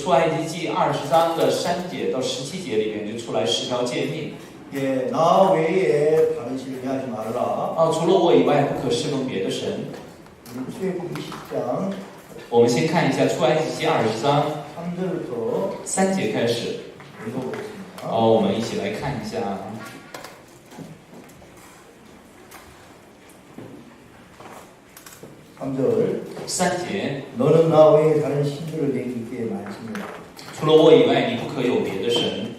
出埃及记20章的3节到17节里面就出来10条诫命。 예, 나 외에 다른 신을 하지 말라. 除了我以外不可侍奉别的神。 출애굽기 20장 我们先看一下出埃及记20章 3절부터 3节开始。 읽어보겠습니다. 我们一起来看一下。 3절 3节， 너는 나 외에 다른 신들을 내게 있게 말지니라. 除了我以外，你不可有别的神。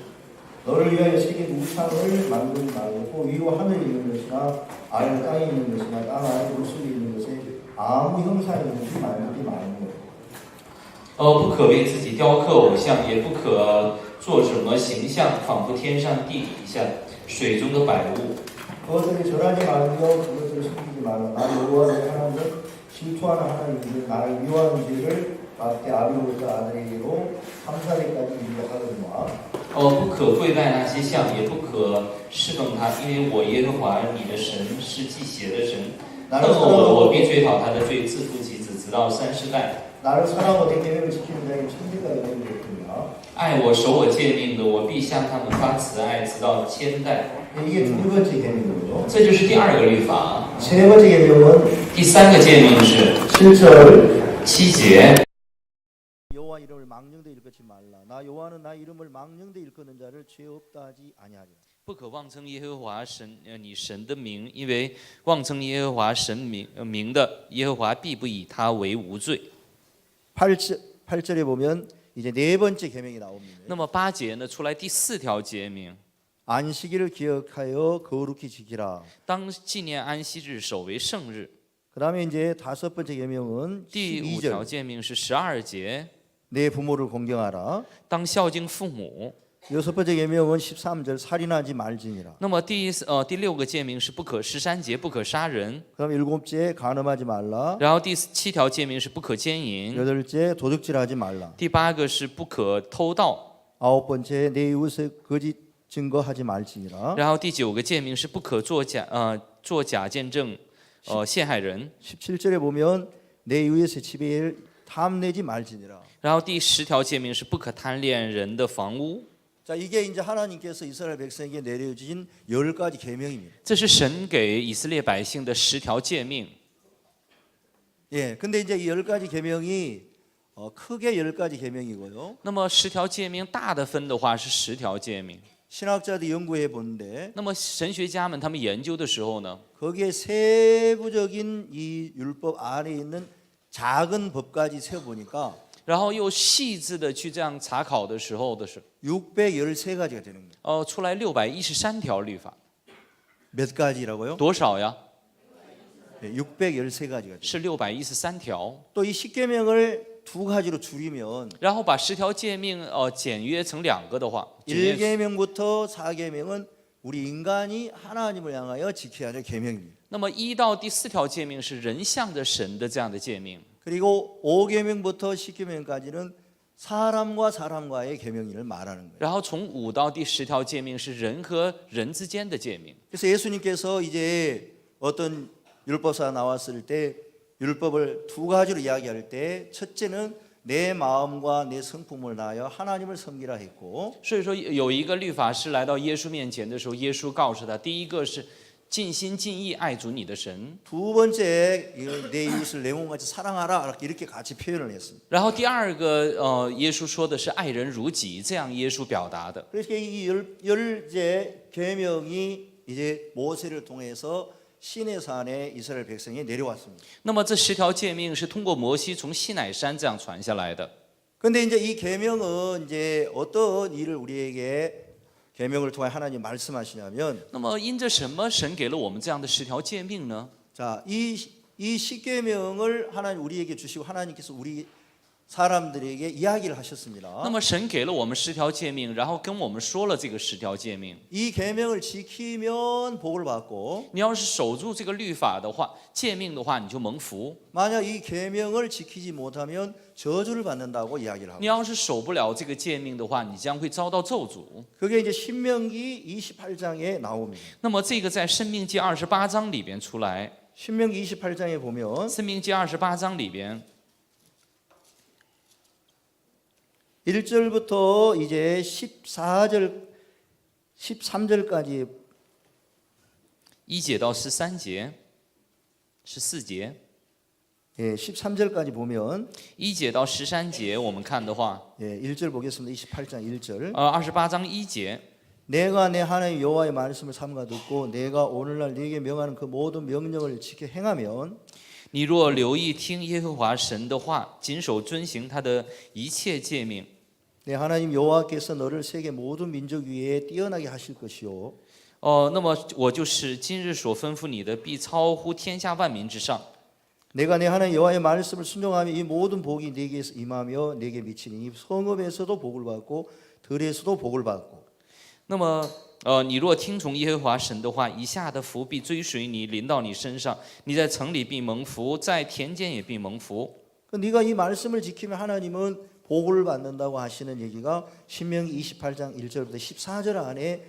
너를 위하여 세계 우상을 만들지 말고 위로 하늘에 있는 것이나 아래 땅에 있는 것이나 땅 아래 물속에 있는 것에 아무 형상이 있는지 만들지 말고. 不可为自己雕刻偶像，也不可做什么形象，仿佛天上地底下水中的百物。 그것들을 절하지 말며 그것들을 숨기지 말라. 나 여호와 너희 하나님은 질투하는 하나님인데 나를 미워하는 죄를 받게 아비로부터 아들에게로 3,4대까지 인도하거니와. 不可跪拜那些像，也不可侍奉他，因为我耶和华你的神是忌邪的神。恨我的，我必追讨他的罪，自父及子，直到3世代。 나를 사랑하고 내 계명을 지키는 자에게 천대까지 이르겠느니라. 爱我守我诫命的，我必向他们发慈爱，直到千代。 이게 두 번째 계명이고요. 这就是第2个律法。 세 번째 계명은 第3个诫命是 7절 7节。 여호와 이름을 망령되 일컫지 말라. 나 여호와는 나 이름을 망령되 일컫는 자를 죄 없다 하지 아니하리라. 不可妄称耶和华神你神的名，因为妄称耶和华神名的，耶和华必不以他为无罪。 8절에 보면 이제 네 번째 계명이 나옵니다. 那么8节呢，出来第4条诫命， 안식일을 기억하여 거룩히 지키라. 当纪念安息日，守为圣日。 그다음에 이제 다섯 번째 계명은 第5条 12절. 诫命是12节， 내 부모를 공경하라. 当孝敬父母。 여섯 번째 계명은 13절 살인하지 말지니라. 那么第6个诫命是不可13节，不可杀人。 그다음에 일곱째 간음하지 말라. 然后第7条诫命是不可奸淫。 여덟째 도둑질하지 말라. 第8个是不可偷盗。 아홉 번째 내 이웃의 거짓 증거하지 말지니라. 然后第9个诫命是不可作假见证，陷害人。 17절에 보면 내 이웃의 집에 탐내지 말지니라. 然后第10条诫命是不可贪恋人的房屋。 자, 이게 이제 하나님께서 이스라엘 백성에게 내려주신 10가지 계명입니다. 这是神给以色列百姓的10条诫命。 예, 근데 이제 이 10가지 계명이 크게 10가지 계명이고요. 那么10条诫命大的分的话是10条诫命。 신학자들이 연구해 보는데 那么神学家们他们研究的时候呢， 거기에 세부적인 이 율법 안에 있는 작은 법까지 세어 보니까 然后又细致的去这样查考的时候的是， 613가지가 되는 거예요. 出来613条律法， 몇 가지라고요? 多少呀？ 네, 613가지가 돼요. 是613条。 또 이 10계명을 두 가지로 줄이면 然后把10条诫命简约成2个的话，简约 1계명부터 4계명은 우리 인간이 하나님을 향하여 지켜야 할 계명입니다. 那么1到第4条诫命是人向着神的这样的诫命。 그리고 5계명부터 10계명까지는 사람과 사람과의 계명을 말하는 거예요. 然后从5到第10条诫命是人和人之间的诫命。 그래서 예수님께서 이제 어떤 율법사 나왔을 때 율법을 두 가지로 이야기할 때 첫째는 내 마음과 내 성품을 다하여 하나님을 섬기라 했고 所以说有一个律法师来到耶稣面前的时候，耶稣告诉他，第一个是尽心尽意爱主你的神， 두 번째 내 이웃을 내 몸같이 사랑하라 이렇게 같이 표현을 했습니다. 然后第2个耶稣说的是爱人如己，这样耶稣表达的。 그래서 이 열제 계명이 이제 모세를 통해서 시내 산에 이스라엘 백성이 내려왔습니다. 那么这10条诫命是通过摩西从西乃山这样传下来的。 근데 이제 이 계명은 이제 어떤 일을 우리에게 계명을 통해 하나님 말씀하시냐면 那么因着什么神给了我们这样的10条诫命呢？ 자, 이 10계명을 하나님 우리에게 주시고 하나님께서 우리 사람들에게 이야기를 하셨습니다. 那么神给了我们10条诫命，然后跟我们说了这个10条诫命。 이 계명을 지키면 복을 받고 你要是守住这个律法的话，诫命的话，你就蒙福； 만약 이 계명을 지키지 못하면 저주를 받는다고 이야기를 하고 你要是守不了这个诫命的话，你将会遭到咒诅。 그게 이제 신명기 28장에 나옵니다. 那么这个在申命记28章里边出来， 신명기 28장에 보면 申命记28章里边 1절부터 이제 13절까지 1节到13节、14节。 예, 13절까지 보면 1节到13节，我们看的话， 예, 1절 보겠습니다. 28장 1절. 28章1节。 내가 내 하나님 여호와의 말씀을 삼가 듣고 내가 오늘날 네게 명하는 그 모든 명령을 지켜 행하면 你若留意听耶和华神的话，谨守遵行他的一切诫命， 내 하나님 여호와께서 너를 세계 모든 민족 위에 뛰어나게 하실 것이요 那么我就是今日所吩咐你的，必超乎天下万民之上。 내가 내 하나님 여호와의 말씀을 순종하며 이 모든 복이 네게 임하며 네게 미치니 성읍에서도 복을 받고 들에서도 복을 받고 那么，你若听从耶和华神的话，以下的福必追随你，临到你身上。你在城里必蒙福，在田间也必蒙福。 네가 이 말씀을 지키면 하나님은 복을 받는다고 하시는 얘기가 신명기 28장 1절부터 14절 안에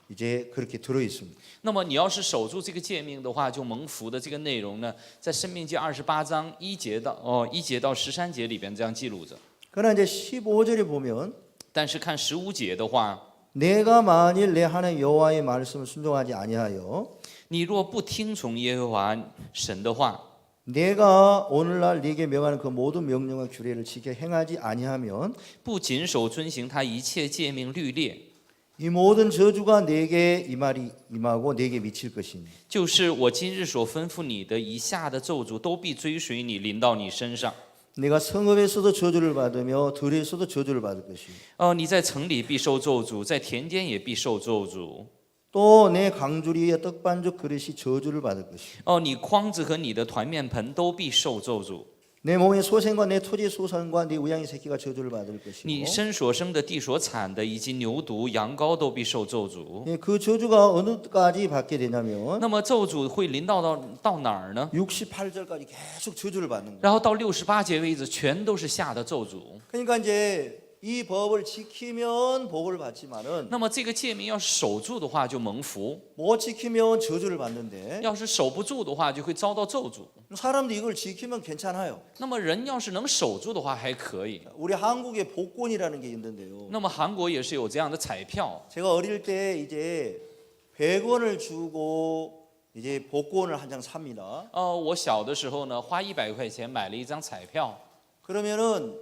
이제 그렇게 들어 있습니다. 那么你要是守住这个诫命的话，就蒙福的这个内容呢，在申命记28章1节到13节里边这样记录着。 그러나 이제 15절에 보면 但是看15节的话， 내가 만일 내 하나님 여호와의 말씀을 순종하지 아니하여 你若不听从耶和华神的话， 내가 오늘날 네게 명하는 그 모든 명령과 규례를 지켜 행하지 아니하면 不谨守遵行他一切诫命律例， 이 모든 저주가 내게 임하고 내게 미칠 것이니 就是我今日所吩咐你的以下的咒诅，都必追随你，临到你身上。 내가 성읍에서도 저주를 받으며 들에서도 저주를 받을 것이니 你在城里必受咒诅，在田间也必受咒诅。 또 내 강주리의 떡반죽 그릇이 저주를 받을 것이니 你筐子和你的团面盆都必受咒诅。 내 몸의 소생과 내 토지의 소산과 네 우양의 새끼가 저주를 받을 你 것이고 身所生的、地所产的，以及牛犊、羊羔都必受咒诅。 예, 그 저주가 어느까지 받게 되냐면 那么咒诅会临到哪儿呢？ 68절까지 계속 저주를 받는 거예요. 然后到68节为止，全都是下的咒诅。 그러니까 이제 이 법을 지키면 복을 받지만은 那么这个诫命要是守住的话，就蒙福； 못 지키면 저주를 받는데 要是守不住的话，就会遭到咒诅。 사람도 이걸 지키면 괜찮아요. 那么人要是能守住的话，还可以。 우리 한국에 복권이라는 게 있는데요. 那么韩国也是有这样的彩票。 제가 어릴 때 이제 100원을 주고 이제 복권을 한 장 삽니다. 我小的时候呢，花100块钱买了一张彩票， 그러면은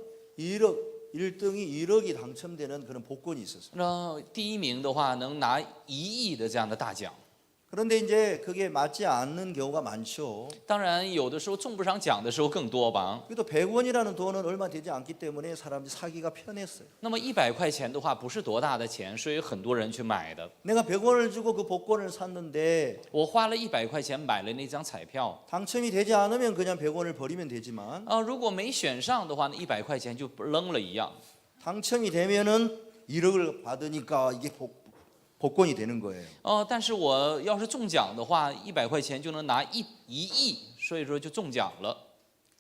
1등이 1억이 당첨되는 그런 복권이 있었어요. 那第一名的话能拿1亿的这样的大奖。 그런데 이제 그게 맞지 않는 경우가 많죠. 当然，有的时候中不上奖的时候更多吧。 그래도 100원이라는 돈은 얼마 되지 않기 때문에 사람들이 사기가 편했어요. 那么100块钱的话，不是多大的钱，所以很多人去买的。 내가 100원을 주고 그 복권을 샀는데 我花了100块钱买了那张彩票， 당첨이 되지 않으면 그냥 100원을 버리면 되지만 如果没选上的话，那100块钱就扔了一样。 당첨이 되면은 1억을 받으니까 이게 복권이 되는 거예요. 但是我要是中奖的话，100块钱就能拿1亿，所以说就中奖了。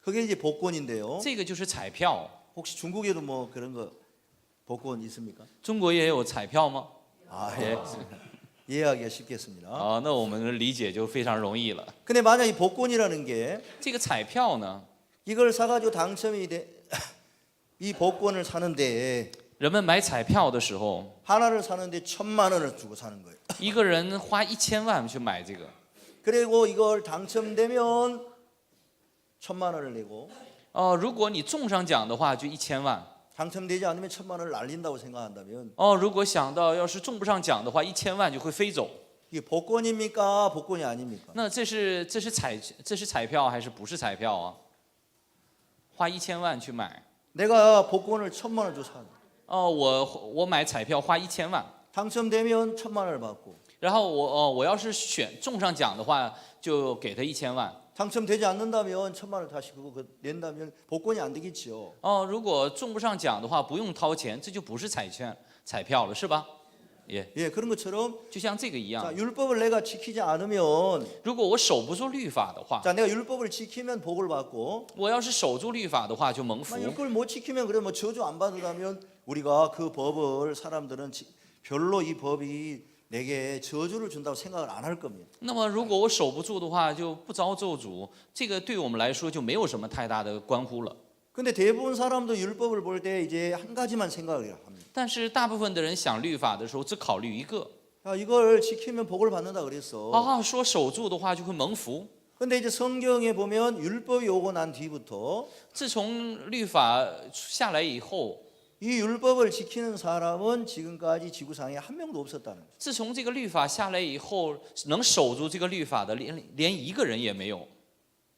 그게 이제 복권인데요. 这个就是彩票。 혹시 중국에도 뭐 그런 거 복권 있습니까? 中国也有彩票吗？ 아, 也 이해하기가 쉽겠습니다. 那我们理解就非常容易了。 근데 만약 이 복권이라는 게 这个彩票呢， 이걸 사가지고 당첨이 이 복권을 사는데 人们买彩票的时候， 하나를 사는데 1,000만 원을 주고 사는 거예요. 一个人花1000万去买这个， 그리고 이걸 당첨되면 1,000만 원을 내고 如果你中上奖的话，就1000万。 당첨되지 않으면 1,000만 원을 날린다고 생각한다면 如果想到要是中不上奖的话，1000万就会飞走。 이게 복권입니까? 복권이 아닙니까? 那这是彩票还是不是彩票啊？花1000万去买， 내가 복권을 1,000만 원 주고 사. 我买彩票花1000万， 당첨되면 1,000만 원을 받고 然后我要是中上奖的话，就给他1000万。 당첨되지 않는다면 1,000만 원 다시 그거 낸다면 복권이 안 되겠죠. 如果中不上奖的话，不用掏钱，这就不是彩票了，是吧？ 예, 그런 것처럼 就像这个一样 자, ， 율법을 내가 지키지 않으면 如果我守不住律法的话， 자, 내가 율법을 지키면 복을 받고 我要是守住律法的话，就蒙福。 율법을 못 지키면 그래 뭐 저주 안 받으려면 우리가 그 법을 사람들은 별로 이 법이 내게 저주를 준다고 생각을 안 할 겁니다. 那么如果我守不住的话，就不遭咒诅，这个对我们来说就没有什么太大的关乎了。 근데 대부분 사람도 율법을 볼 때 이제 한 가지만 생각을 합니다. 但是大部分的人想律法的时候，只考虑一个 야, 이걸 지키면 복을 받는다 그랬어. 啊，说守住的话就会蒙福。 근데 이제 성경에 보면 율법이 오고 난 뒤부터 自从律法下来以后， 이 율법을 지키는 사람은 지금까지 지구상에 한 명도 없었다는 거죠. 自从这个律法下来以后，能守住这个律法的连一个人也没有。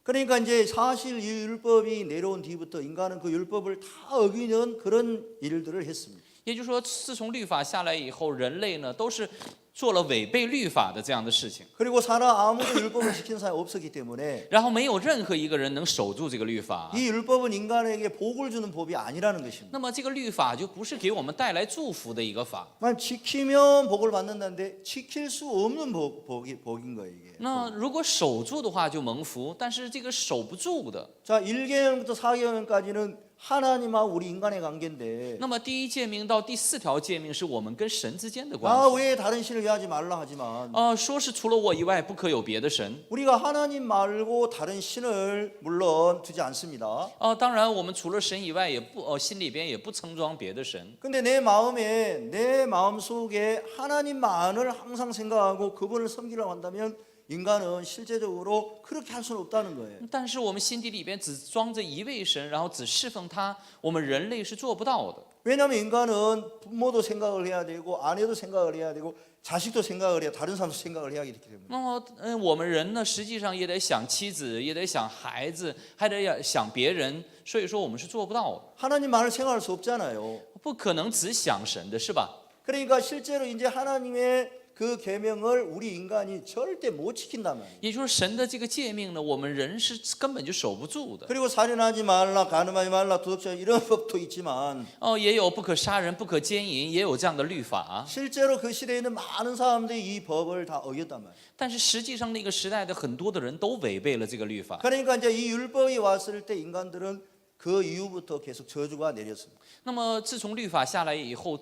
그러니까 이제 사실 이 율법이 내려온 뒤부터 인간은 그 율법을 다 어기는 그런 일들을 했습니다. 也就是说，自从律法下来以后，人类呢都是做了违背律法的这样的事情， 그리고 사람 아무도 율법을 지키는 사람이 없었기 때문에 然后没有任何一个人能守住这个律法。 이 율법은 인간에게 복을 주는 법이 아니라는 것입니다. 那么这个律法就不是给我们带来祝福的一个法。 만 지키면 복을 받는다는데 지킬 수 없는 복인 거예요 이게. 那如果守住的话就蒙福，但是这个守不住的， 자 1계명부터 4계명까지는 하나님하고 우리 인간의 관계인데 那么第一诫命到第4条诫命是我们跟神之间的 나 关系。 외에 다른 신을 위하지 말라 하지만 说是除了我以外不可有别的神。 우리가 하나님 말고 다른 신을 물론 두지 않습니다. 当然我们除了神以外也不心里边也不称装别的神。 근데 내 마음에 내 마음속에 하나님만을 항상 생각하고 그분을 섬기려고 한다면 인간은 실제적으로 그렇게 할 수는 없다는 거예요. 但是我们心底里边只装着一位神，然后只侍奉他，我们人类是做不到的。 왜냐하면 인간은 부모도 생각을 해야 되고 아내도 생각을 해야 되고 자식도 생각을 해야 다른 사람도 생각을 해야 하기 때문에. 那么，我们人呢，实际上也得想妻子，也得想孩子，还得想别人，所以说我们是做不到的， 하나님만을 생각할 수 없잖아요. 不可能只想神的，是吧？ 그러니까 실제로 이제 하나님의 그 계명을 우리 인간이 절대 못 지킨단 말이에요. 也就是神的这个诫命呢，我们人是根本就守不住的。 그리고 살인하지 말라, 간음하지 말라, 도덕질 이런 법도 있지만 也有不可杀人、不可奸淫，也有这样的律法。 실제로 그 시대에 있는 많은 사람들이 이 법을 다 어겼단 말이에요. 但是实际上那个时代的很多的人都违背了这个律法。 그러니까 이제 이 율법이 왔을 때 인간들은 그 이후부터 계속 저주가 내렸습니다. 那么自从律法下来以后，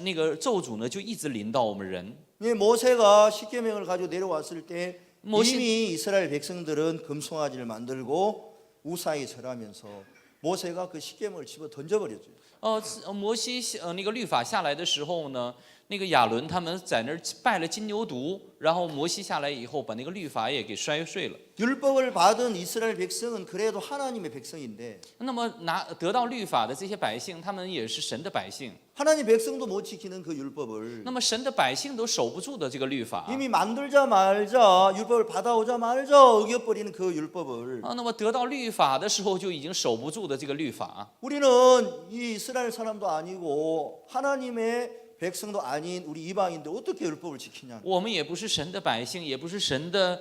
那个咒诅呢就一直临到我们人。 이 모세가 십계명을 가지고 내려왔을 때 모세- 이미 이스라엘 백성들은 금송아지를 만들고 우상에 절하면서 모세가 그 십계명을 집어 던져버렸죠. 摩西那个律法下来的时候呢，那个亚伦他们在那儿拜了金牛犊，然后摩西下来以后把那个律法也给摔碎了。 율법을 받은 이스라엘 백성은 그래도 하나님의 백성인데 那么得到律法的这些百姓，他们也是神的百姓。 하나님 백성도 못 지키는 그 율법을 那么神的百姓都守不住的这个律法。 이미 만들자마자 율법을 받아오자마자 어겨버리는 그 율법을 那么得到律法的时候就已经守不住的这个律法。 우리는 이 이스라엘 사람도 아니고 하나님의 백성도 아닌 우리 이방인데 어떻게 율법을 지키냐? 我们也不是神的百姓，也不是神的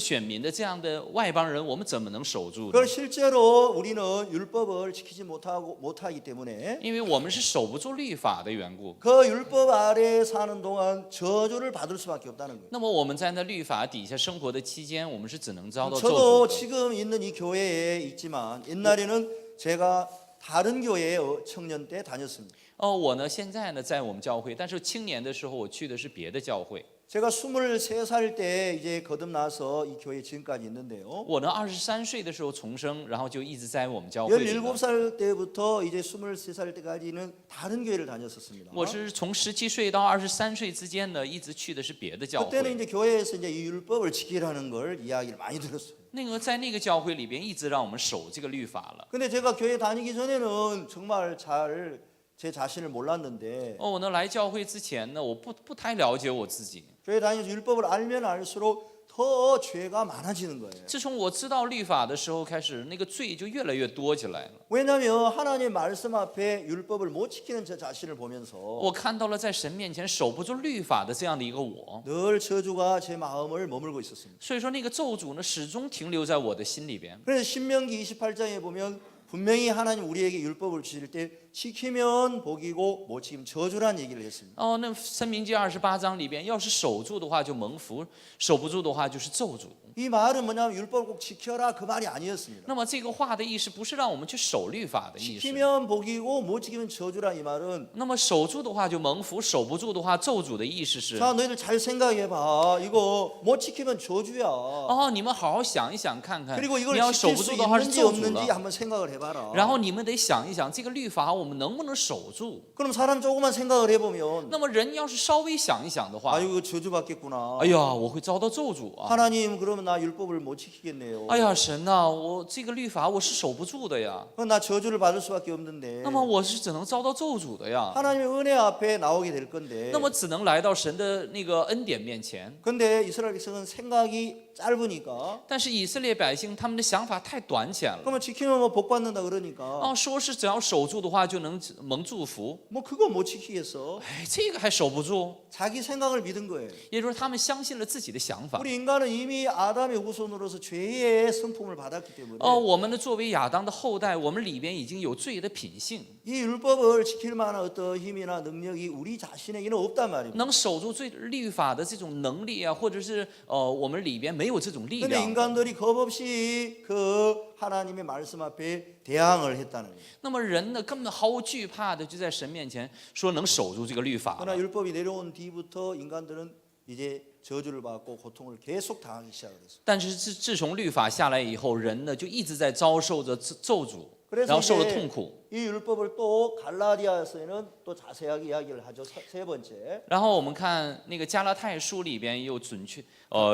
选民的这样的外邦人，我们怎么能守住呢？ 그걸 실제로 우리는 율법을 지키지 못하기 때문에 因为我们是守不住律法的缘故。 그 율법 아래 사는 동안 저주를 받을 수밖에 없다는 거예요. 那么我们在那律法底下生活的期间，我们是只能遭到咒 저도 诅的。 지금 있는 이 교회에 있지만 옛날에는 제가 다른 교회에 청년 때 다녔습니다. 我呢现在呢在我们教会，但是青年的时候我去的是别的教会。 제가 23살 때 이제 거듭나서 이 교회에 지금까지 있는데요. 我呢23岁的时候重生，然后就一直在我们教会里了。 17살 때부터 이제 23살 때까지는 다른 교회를 다녔었습니다. 我是从17岁到23岁之间呢，一直去的是别的教 그때는 会。 이제 교회에서 이제 이 율법을 지키라는 걸 이야기를 많이 들었어요. 那个在那个教会里边，一直让我们守这个律法了。 근데 제가 교회 다니기 전에는 정말 잘 제 자신을 몰랐는데 我呢来教会之前呢，我不太了解我自己。 교회 다니면서 율법을 알면 알수록 더 죄가 많아지는 거예요. 自从我知道律法的时候开始，那个罪就越来越多起来了。 왜냐하면 하나님의 말씀 앞에 율법을 못 지키는 저 자신을 보면서 我看到了在神面前守不住律法的这样的一个我， 늘 저주가 제 마음을 머물고 있었습니다. 所以说那个咒诅呢始终停留在我的心里边。 그래서 신명기 28장에 보면 분명히 하나님 우리에게 율법을 주실 때 지키면 복이고 못 지키면 저주란 얘기를 했습니다. 那申命记28章里边，要是守住的话就蒙福，守不住的话就是咒诅。 이 말은 뭐냐면 율법을 꼭 지켜라 그 말이 아니었습니다. 那么这个话的意思不是让我们去守律法的意思。 지키면 복이고 못 지키면 저주라 이 말은 那么守住的话就蒙福，守不住的话咒诅的意思是。 자 너희들 잘 생각해봐. 이거 못 지키면 저주야. 你们好好想一想看看， 그리고 你 이걸 要守 지킬 不 수 住的话是 있는지 咒诅 없는지 了。 한번 생각을 해봐라. 然后你们得想一想，这个律法我们能不能守住？ 그럼 사람 조금만 생각을 해보면 那么人要是稍微想一想的话， 아유 이거 저주 받겠구나. 哎呀，我会遭到咒诅啊！ 하나님 그러면 나 율법을 못 지키겠네요. 哎呀，神呐，我这个律法我是守不住的呀。 그럼 나 저주를 받을 수밖에 없는데 那么我是只能遭到咒诅的呀。 하나님의 은혜 앞에 나오게 될 건데 那么只能来到神的那个恩典面前。 근데 이스라엘 백성은 생각이 짧으니까 但是以色列百姓他们的想法太短浅了。 그러면 지키면 뭐 복 받는다 그러니까 说是只要守住的话就能蒙祝福， 뭐 그거 못 지키겠어. 哎，这个还守不住。 자기 생각을 믿은 거예요. 也就是他们相信了自己的想法。 우리 인간은 이미 아담의 후손으로서 죄의 성품을 받았기 때문에 我们的作为亚当的后代，我们里边已经有罪的品性， 이 율법을 지킬 만한 어떤 힘이나 능력이 우리 자신에게는 없단 말입니다. 能守住罪律法的这种能力啊，或者是我们里边没有这种力 근데 量。 인간들이 겁없이 그 하나님의 말씀 앞에 대항을 했다는 거예요. 那么人呢，根本毫无惧怕的就在神面前说能守住这个律法 그러나 了。 율법이 내려온 뒤부터 인간들은 이제 저주를 받고 고통을 계속 당하기 시작했어요. 但是自从律法下来以后，人呢就一直在遭受着咒诅，然 그래서 后受了 이제 痛苦。 이 율법을 또 갈라디아서에는 또 자세하게 이야기를 하죠. 세 번째 然后我们看那个加拉太书里边又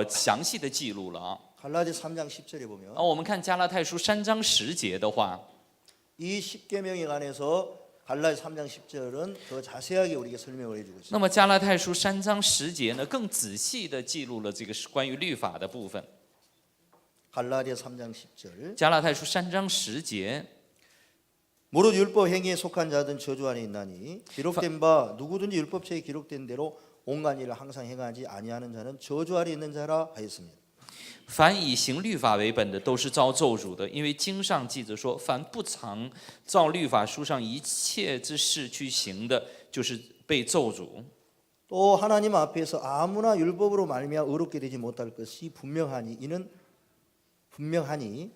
详细的记录了啊。 갈라디 3장 10절에 보면 我们看加拉太书3章10节的话， 이 10계명에 관해서 갈라디 3장 10절은 더 자세하게 우리에게 설명을 해주고 있습니다. 那么加拉太书3章10节呢，更仔细的记录了这个关于律法的部分。 갈라디아 3장 10절 加拉太书3章10节， 무릇 율법 행위에 속한 자든 저주 안에 있나니 기록된 바 누구든지 율법책에 기록된 대로 온갖 일을 항상 행하지 아니하는 자는 저주 아래 있는 자라 하였습니다. 凡以行律法为本的，都是遭咒诅的，因为经上记着说，凡不常照律法书上一切之事去行的，就是被咒诅。 또 하나님 앞에서 아무나 율법으로 말미암아 의롭게 되지 못할 것이 분명하니 이는 분명하니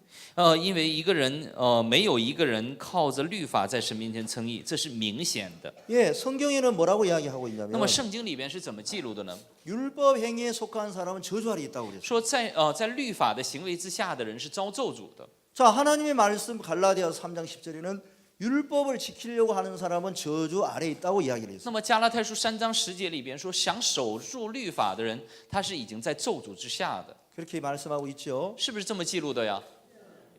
因为一个人没有一个人靠着律法在神面前称义，这是明显的。 예, 성경에는 뭐라고 이야기하고 那 있냐면 么圣经里边是怎么记录的呢？ 율법 행위에 속한 사람은 저주 아래 있다고 그랬어요. 说在律法的行为之下的人是遭咒诅的。 자, 하나님의 말씀 갈라디아서 3장 10절에는 율법을 지키려고 하는 사람은 저주 아래 있다고 이야기를 했어요. 那么加拉太书3章10节里边说，想守住律法的人，他是已经在咒诅之下的， 그렇게 말씀하고 있죠. 是不是这么记录的呀？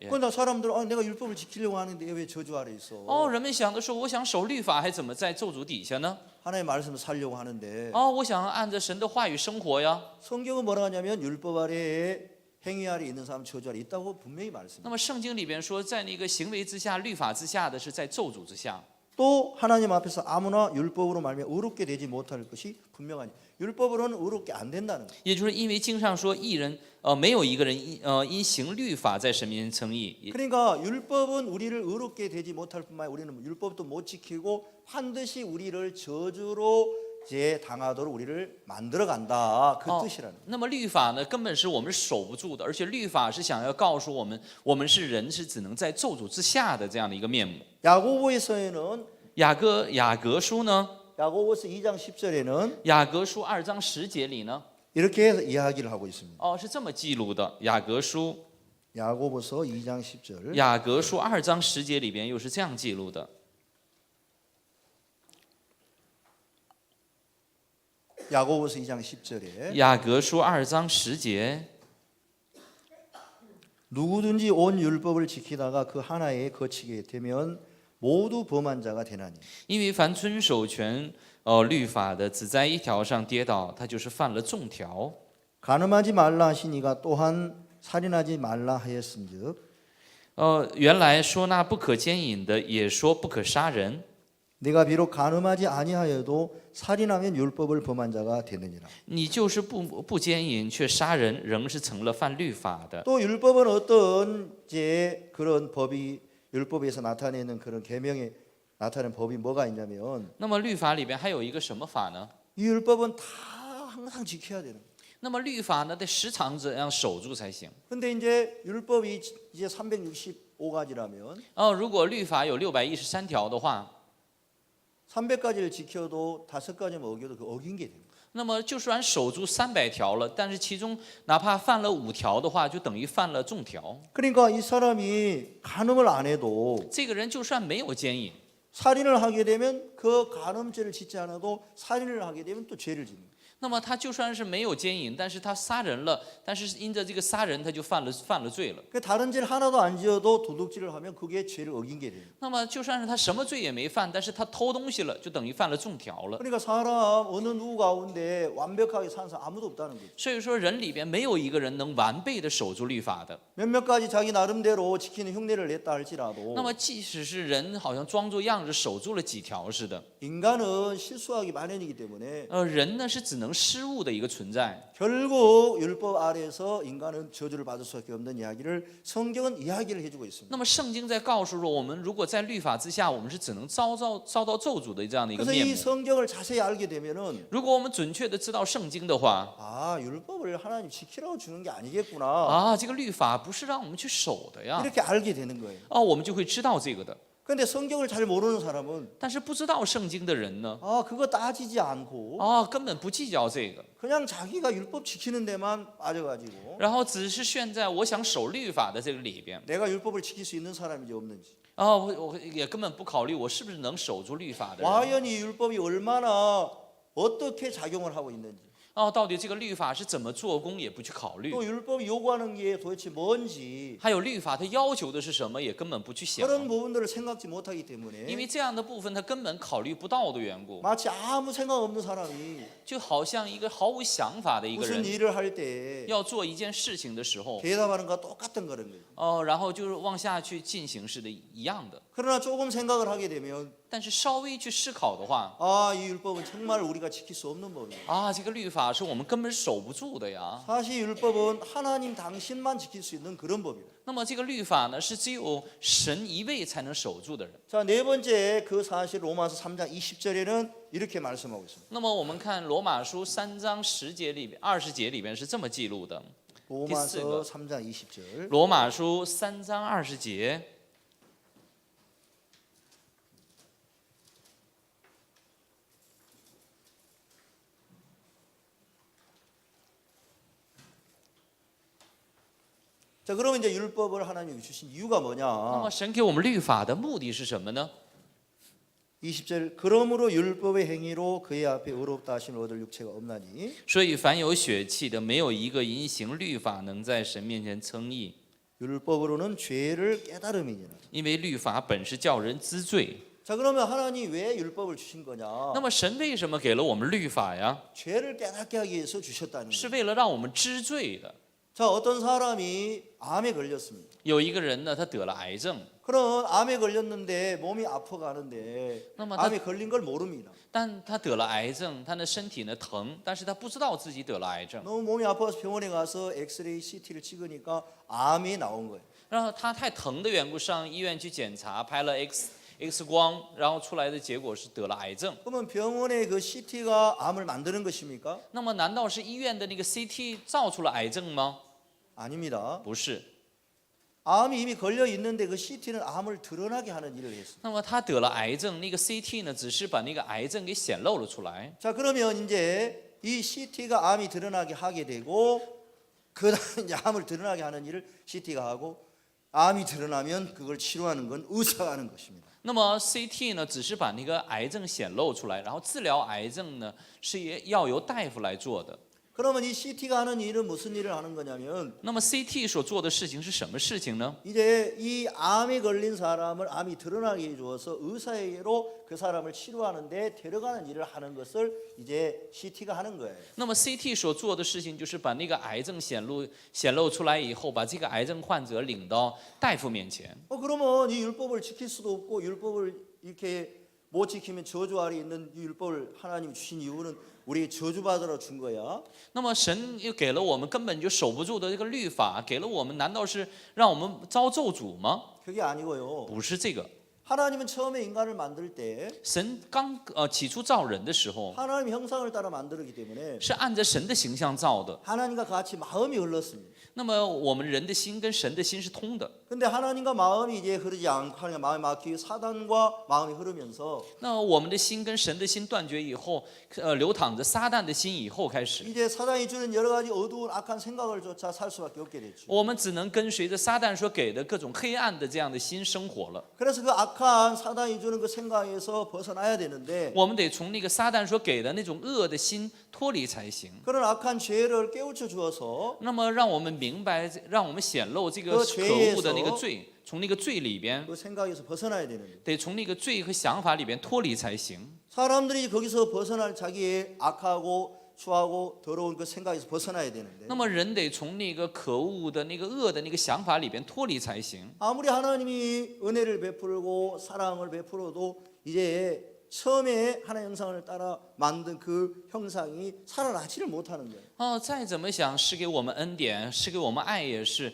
그러나 사람들은 내가 율법을 지키려고 하는데 왜 저주 아래 있어? 人们想的说，我想守律法，还怎么在咒诅底下呢？ 하나님의 말씀을 살려고 하는데 我想按着神的话语生活呀。 성경은 뭐라 하냐면 율법 아래에 행위 아래 있는 사람 저주 아래 있다고 분명히 那 말씀합니다. 么圣经里边说，在那个行为之下、律法之下的是在咒诅之下。 또 하나님 앞에서 아무나 율법으로 말미암아 의롭게 되지 못할 것이 분명하니 율법으로는 의롭게 안 된다는 거예요. 也就是因为经上说，义人没有一个人因行律法在神面前称义。 그러니까 율법은 우리를 의롭게 되지 못할 뿐만 아니라 우리는 율법도 못 지키고 반드시 우리를 저주로 이제 당하도록 우리를 만들어 간다. 그 뜻이라는 거예요. 那么律法呢，根本是我们守不住的，而且律法是想要告诉我们，我们是人，是只能在咒诅之下的这样的一个面目。 야고보에서는 雅各书呢， 야고보서 2장 10절에는 雅各书2章10节里呢， 이렇게 해서 이야기를 하고 있습니다. 是这么记录的。雅各书 야고보서 2장 10절 雅各书2章10节里边又是这样记录的。 야고보서 2장 10절에 雅各书2章10节， 누구든지 온 율법을 지키다가 그 하나에 거치게 되면 모두 범한 자가 되나니 因为凡遵守全律法的，只在一条上跌倒，他就是犯了众条。 간음하지 말라 하시니가 또한 살인하지 말라 하였음즉 原来说那不可奸淫的，也说不可杀人。 내가 비록 간음하지 아니하여도 살인하면 율법을 범한 자가 되느니라. 你就是不奸淫，却杀人，仍是成了犯律法的。 또 율법은 어떤 이제 그런 법이 율법에서 나타내는 그런 계명의 나타낸 법이 뭐가 있냐면 那么律法里边还有一个什么法呢？ 이 율법은 다 항상 지켜야 되는 거예요. 那么律法呢，得时常这样守住才行。 근데 이제 율법이 이제 365가지라면 如果律法有613条的话， 300가지를 지켜도 5가지만 어겨도 그 어긴 게 됩니다. 那么就算守住300条了，但是其中哪怕犯了5条的话，就等于犯了重条。 그러니까 이 사람이 간음을 안 해도 这个人就算没有奸淫， 살인을 하게 되면 그 간음죄를 짓지 않아도 살인을 하게 되면 또 죄를 짓는 거예요. 那么他就算是没有奸淫，但是他杀人了，但是因着这个杀人，他就犯了罪了。 그 다른 죄를 하나도 안 지어도 도둑질을 하면 그게 죄를 어긴 게 돼요. 那么就算是他什么罪也没犯，但是他偷东西了，就等于犯了重条了。 그러니까 사람 어느 누구 가운데 완벽하게 사는 사람 아무도 없다는 거죠. 所以说，人里边没有一个人能完备的守住律法的。 몇몇 가지 자기 나름대로 지키는 흉내를 냈다 할지라도 那么，即使是人好像装作样子守住了几条似的， 인간은 실수하기 마련이기 때문에 人呢是只能失误的一个存在。 결국 율법 아래에서 인간은 저주를 받을 수밖에 없는 이야기를 성경은 이야기를 해주고 있습니다. 那么圣经在告诉着我们，如果在律法之下，我们是只能遭到咒诅的这样的一个 그래서 面 이 目。 성경을 자세히 알게 되면은 如果我们准确的知道圣经的话， 아 율법을 하나님 지키라고 주는 게 아니겠구나 这个律法不是让我们去守的呀。 이렇게 알게 되는 거예요. 我们就会知道这个的。 그런데 성경을 잘 모르는 사람은 但是不知道圣经的人呢， 그거 따지지 않고 根本不计较这个， 그냥 자기가 율법 지키는 데만 빠져가지고 然后只是陷在我想守律法的这个里边。 내가 율법을 지킬 수 있는 사람인지 없는지 我也根本不考虑我是不是能守住律法的人。 과연 이 율법이 얼마나 어떻게 작용을 하고 있는지 到底这个律法是怎么做工也不去考虑， 또 율법이 요구하는 게 도대체 뭔지 还有律法它要求的是什么也根本不去想， 그런 부분들을 생각지 못하기 因 때문에 为这样的部分他根本考虑不到的缘故， 마치 아무 생각 없는 사람이 就好像一个毫无想法的一个 무슨 人 일을 할 때 要做一件事情的时候， 대답하는 것과 똑같은 거는 거예요. 然后就是往下去进行似的一样的。 그러나 조금 생각을 하게 되면 但是稍微去思考的话， 이 율법은 정말 우리가 지킬 수 없는 법이에요. 这个律法是我们根本守不住的呀。 사실 율법은 하나님 당신만 지킬 수 있는 그런 법이에요. 那么这个律法呢，是只有神一位才能守住的人。 자, 네 번째 그 사실 로마서 3장 20절에는 이렇게 말씀하고 있습니다. 那么我们看罗马书3章10节里边20节里边是这么记录的。 로마서 3장 20절. 罗马书3章20节。 자, 그러면 이제 율법을 하나님이 주신 이유가 那 뭐냐? 么神给我们律法的目的是什么呢？ 20절. 그러므로 율법의 행위로 그의 앞에 의롭다 하심을 얻을 육체가 없나니 所以凡有血气的，没有一个因行律法能在神面前称义， 율법으로는 죄를 깨달음이니라. 因为律法本是叫人知罪。 자, 그러면 하나님 왜 율법을 주신 거냐? 那么神为什么给了我们律法呀？ 죄를 깨닫게 하기 위해서 주셨다는 是 거예요. 为了让我们知罪的。 자, 어떤 사람이 암에 걸렸습니다. 有一个人呢，他得了癌症， 그럼 암에 걸렸는데 몸이 아파가는데 那么他 암에 걸린 걸 모릅니다. 但他得了癌症，他的身体呢疼，但是他不知道自己得了癌症。 너무 몸이 아파서 병원에 가서 엑스레이, CT를 찍으니까 암이 나온 거예요. 然后他太疼的缘故，上医院去检查，拍了 X光，然后出来的结果是得了癌症。 그러면 병원의 그 CT가 암을 만드는 것입니까? 那么难道是医院的那个 CT 造出了癌症吗？ 아닙니다. 不是。 암이 이미 걸려 있는데 그 CT는 암을 드러나게 하는 일을 했습니다. 那么他得了癌症，那个 CT 呢，只是把那个癌症给显露了出来。 자, 그러면 이제 이 CT가 암이 드러나게 하게 되고 그다음 이제 암을 드러나게 하는 일을 CT가 하고 암이 드러나면 그걸 치료하는 건 의사가 하는 것입니다. 那么 CT 呢，只是把那个癌症显露出来，然后治疗癌症呢，是要由大夫来做的。 그러면 이 CT가 하는 일은 무슨 일을 하는 거냐면 那么 CT 所做的事情是什么事情呢？ 이제 이 암에 걸린 사람을 암이 드러나게 해주어서 의사에게로 그 사람을 치료하는데 데려가는 일을 하는 것을 이제 CT가 하는 거예요. 那么 CT 所做的事情就是把那个癌症显露出来以后，把这个癌症患者领到大夫面前。 그러면 이 율법을 지킬 수도 없고 율법을 이렇게 못 지키면 저주 아래 있는 이 율법을 하나님 주신 이유는 우리에게 저주받으러 준 거야. 那么神又给了我们根本就守不住的这个律法，给了我们，难道是让我们遭咒诅吗？ 그게 아니고요. 不是这个。 하나님은 처음에 인간을 만들 때 神刚起初造人的时候， 하나님 형상을 따라 만들었기 때문에 是按着神的形象造的。 하나님과 같이 마음이 흘렀습니다. 那么我们人的心跟神的心是通的。 근데 하나님과 마음이 이제 흐르지 않고 하나님과 마음이 막히고 사단과 마음이 흐르면서 那我们的心跟神的心断绝以后，流淌着撒旦的心以后开始， 이제 사단이 주는 여러 가지 어두운 악한 생각을 쫓아 살 수밖에 없게 됐죠. 我们只能跟随着撒旦所给的各种黑暗的这样的心生活了。 그래서 그 악한 사단이 주는 그 생각에서 벗어나야 되는데 我们得从那个撒旦所给的那种恶的心脱离才行。 그런 악한 죄를 깨우쳐 주어서 那么让我们明白，让我们显露这个可恶的那个罪，从那个罪里边， 그 생각에서 벗어나야 되는데 得从那个罪和想法里边脱离才行。 사람들이 거기서 벗어날 자기의 악하고 추하고 더러운 그 생각에서 벗어나야 되는데 那么人得从那个可恶的那个恶的那个想法里边脱离才行。 아무리 하나님이 은혜를 베풀고 사랑을 베풀어도 이제 처음에 하나님 형상을 따라 만든 그 형상이 살아나지를 못하는 거예요. 再怎么想施给我们恩典，施给我们爱也是。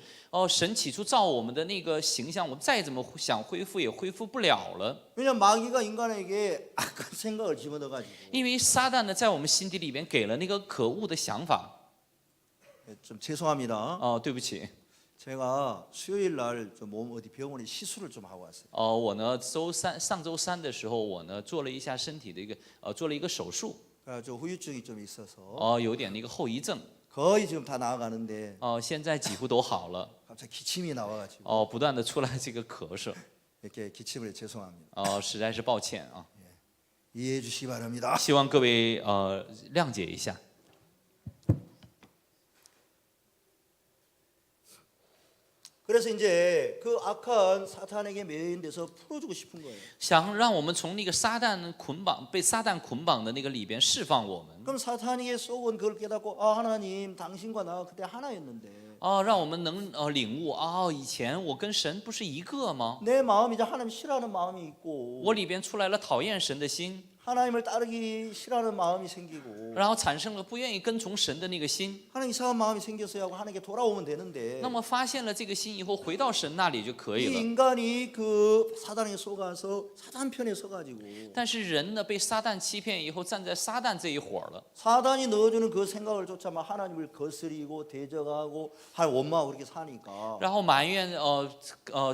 神起初造我们的那个形象，我们再怎么想恢复也恢复不了了。 왜냐하면 마귀가 인간에게 악한 생각을 집어넣어가지고 因为撒旦呢，在我们心底里边给了那个可恶的想法。 좀 죄송합니다. 对不起， 제가 수요일 날 좀 몸 어디 병원에 시술을 좀 하고 왔어요. 我呢上周三的时候，我呢做了一下身体的一个做了一个手术， 그래서 후유증이 좀 있어서 有点那个后遗症。 거의 지금 다 나아가는데 现在几乎都好了。 갑자기 기침이 나와가지고 不断的出来这个咳嗽。 이렇게 기침을 죄송합니다. 实在是抱歉啊， 이해해 주시기 바랍니다. 希望各位谅解一下。 그래서 이제 그 악한 사탄에게 매인돼서 풀어주고 싶은 거예요. 想让我们从那个撒旦捆绑、被撒旦捆绑的那个里边释放我们， 그럼 사탄에게 속은 그걸 깨닫고 아 하나님 당신과 나 그때 하나였는데 让我们能领悟以前我跟神不是一个吗？ 내 마음이 이제 하나님 싫어하는 마음이 있고 我里边出来了讨厌神的心， 하나님을 따르기 싫어하는 마음이 생기고 然后产生了不愿意跟从神的那个心。 하나님 이상한 마음이 생겼어야 하고 하나님께 돌아오면 되는데 那么发现了这个心以后，回到神那里就可 이 以了。 인간이 그 사단에게 속아서 사단 편에 서가지고 但是人呢，被撒旦欺骗以后，站在撒旦这一伙了。 사단이 넣어주는 그 생각을 쫓아만 하나님을 거스리고 대적하고 할 원망하고 그렇게 사니까 然后埋怨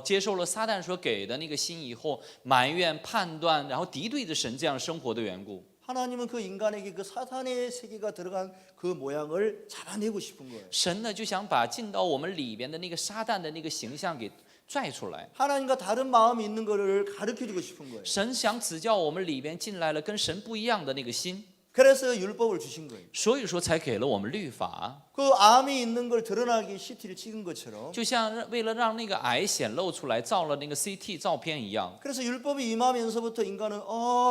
接受了撒旦所给的那个心以后，埋怨、判断，然后敌对着神这样生活的缘故。 하나님은 그 인간에게 그 사탄의 세계가 들어간 그 모양을 잡아내고 싶은 거예요. 神呢就想把进到我们里边的那个撒旦的那个形象给拽出来。 하나님과 다른 마음이 있는 것을 가르쳐주고 싶은 거예요. 神想指教我们里边进来了跟神不一样的那个心， 그래서 율법을 주신 거예요. 所以说才给了我们律法。 그 암이 있는 걸 드러나게 CT를 찍은 것처럼 就像为了让那个癌显露出来，照了那个 CT 照片一样。 그래서 율법이 임하면서부터 인간은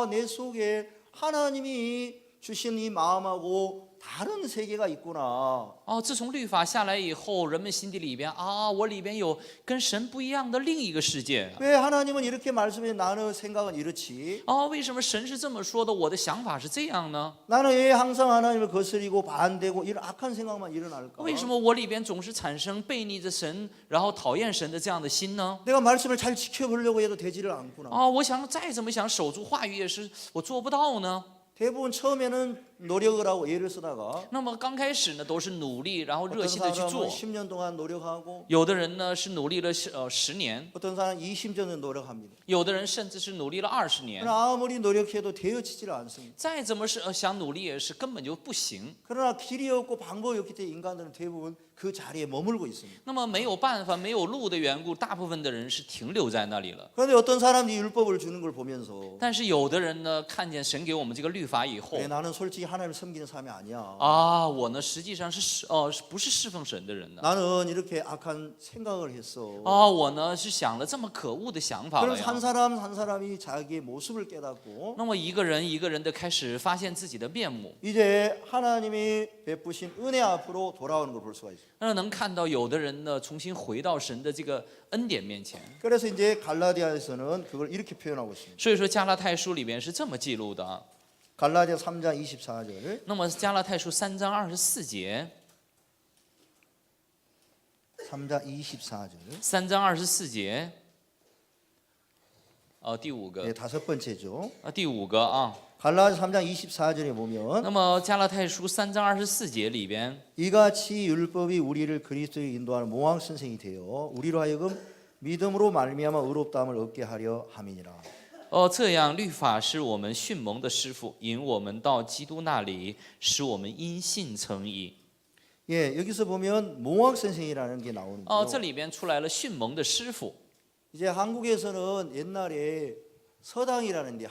내 속에 하나님이 주신 이 마음하고 다른 세계가 있구나. 自从律法下来以后，人们心底里边我里边有跟神不一样的另一个世界。 왜 하나님은 이렇게 말씀해 나는 생각은 이렇지? 为什么神是这么说的？我的想法是这样呢？ 나는 왜 항상 하나님을 거스리고 반대고 이런 악한 생각만 일어날까? 为什么我里边总是产生背逆着神，然后讨厌神的这样的心呢？ 내가 말씀을 잘 지켜보려고 해도 되지를 않구나. 我想再怎么想守住话语也是我做不到呢。 대부분 처음에는 노력을 하고 애를 쓰다가 那么刚开始呢，都是努力，然后热 어떤 心的去 사람은 做。 10년 동안 노력하고 有的人呢是努力了10年， 어떤 사람은 20년을 노력합니다. 有的人甚至是努力了20年。 그러나 아무리 노력해도 되어지질 않습니다. 再怎么想努力也是根本就不行。 그러나 길이 없고 방법이 없기 때문에 인간들은 대부분 그 자리에 머물고 있습니다. 那么没有办法、没有路的缘故，大部分的人是停留在那里了。 그런데 어떤 사람이 율법을 주는 걸 보면서 但是有的人呢，看见神给我们这个律法以后， 나는 솔직히 하나님을 섬기는 사람이 아니야. 我呢实际上是不是侍奉神的人呢？ 나는 이렇게 악한 생각을 했어. 我呢是想了这么可恶的想法了 그래서 한 呀。 사람 한 사람이 자기의 모습을 깨닫고 那么一个人一个人的开始发现自己的面目， 이제 하나님이 베푸신 은혜 앞으로 돌아오는 걸 볼 수가 있어요. 能看到有的人呢重新回到神的这个恩典面前。 그래서 이제 갈라디아에서는 그걸 이렇게 표현하고 있습니다. 所以说加拉太书里边是这么记录的。 갈라디아 3장 24절. 那么加拉太书3章24节， 3장 24절. 3章24节，第五个 네, 5번째죠. 第五个啊。 갈라디아 3장 24절에 보면 那么加拉太书3章24节里边， 이같이 율법이 우리를 그리스도에 인도하는 모황 선생이 되어 우리로 하여금 믿음으로 말미암아 의롭다함을 얻게 하려 함이니라. 这样律法是我们训蒙的师傅，引我们到基督那里，使我们因信称义。 예, 여기서 보면 모황 선생이라는 게 나오는데요. 这里边出来了训蒙的师傅。 이제 한국에서는 옛날에 서당이라는 데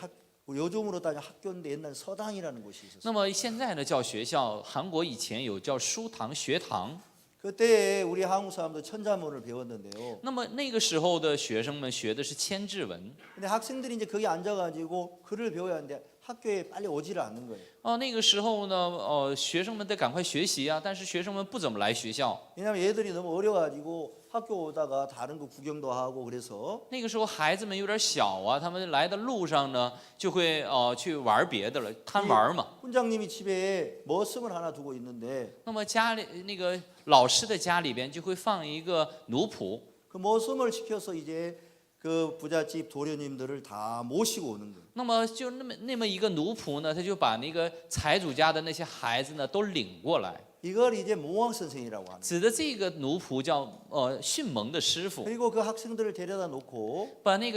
요즘으로 따지면 학교인데 옛날 서당이라는 곳이 있었어요. 那么现在呢叫学校，韩国以前有叫书堂、学堂。 그때 우리 한국 사람도 천자문을 배웠는데요. 那么那个时候的学生们学的是千字文。 근데 학생들이 이제 거기 앉아가지고 글을 배워야 하는데 학교에 빨리 오지를 않는 거예요. 那个时候呢，学生们得赶快学习啊，但是学生们不怎么来学校。 왜냐하면 얘들이 너무 어려가지고 학교 오다가 다른 거 구경도 하고 그래서 那个时候孩子们有点小啊，他们来的路上呢，就会去玩别的了，贪玩嘛。 훈장님이 집에 머슴을 하나 두고 있는데 那么家里那个老师的家里边就会放一个奴仆， 그 머슴을 시켜서 이제 그 부잣집 도련님들을 다 모시고 오는 거예요. 那么就那么一个奴仆呢，他就把那个财主家的那些孩子呢都领过来， 이걸 이제 모황 선생이라고 합니다. 指的这个奴仆叫训蒙的师傅， 그리고 그 학생들을 데려다 놓고 把那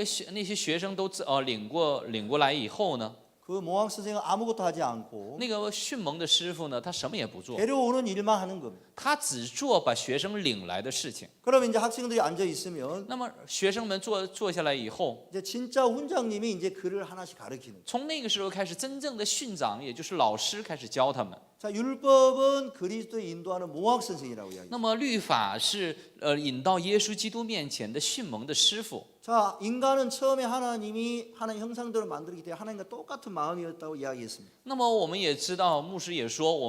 些学生都领过来以后呢， 그 모황 선생은 아무것도 하지 않고 那个训蒙的师傅呢，他什么也不做， 데려오는 일만 하는 겁니다. 他只做把学生领来的事情。 그러면 이제 학생들이 앉아 있으면 那么学生们坐下来以后， 이제 진짜 훈장님이 이제 글을 하나씩 가르치는 거예요. 从那个时候开始，真正的训长，也就是老师开始教他们。 자, 율법은 그리스도에 인도하는 모황 선생이라고 이야기해요. 那么律法是引到耶稣基督面前的训蒙的师傅。 자, 인간은 처음에 하나님이 하나님 형상대로 만들기 때문에 하나님과 똑같은 마음이었다고 이야기했습니다. 那么我们也知道，牧师也说，我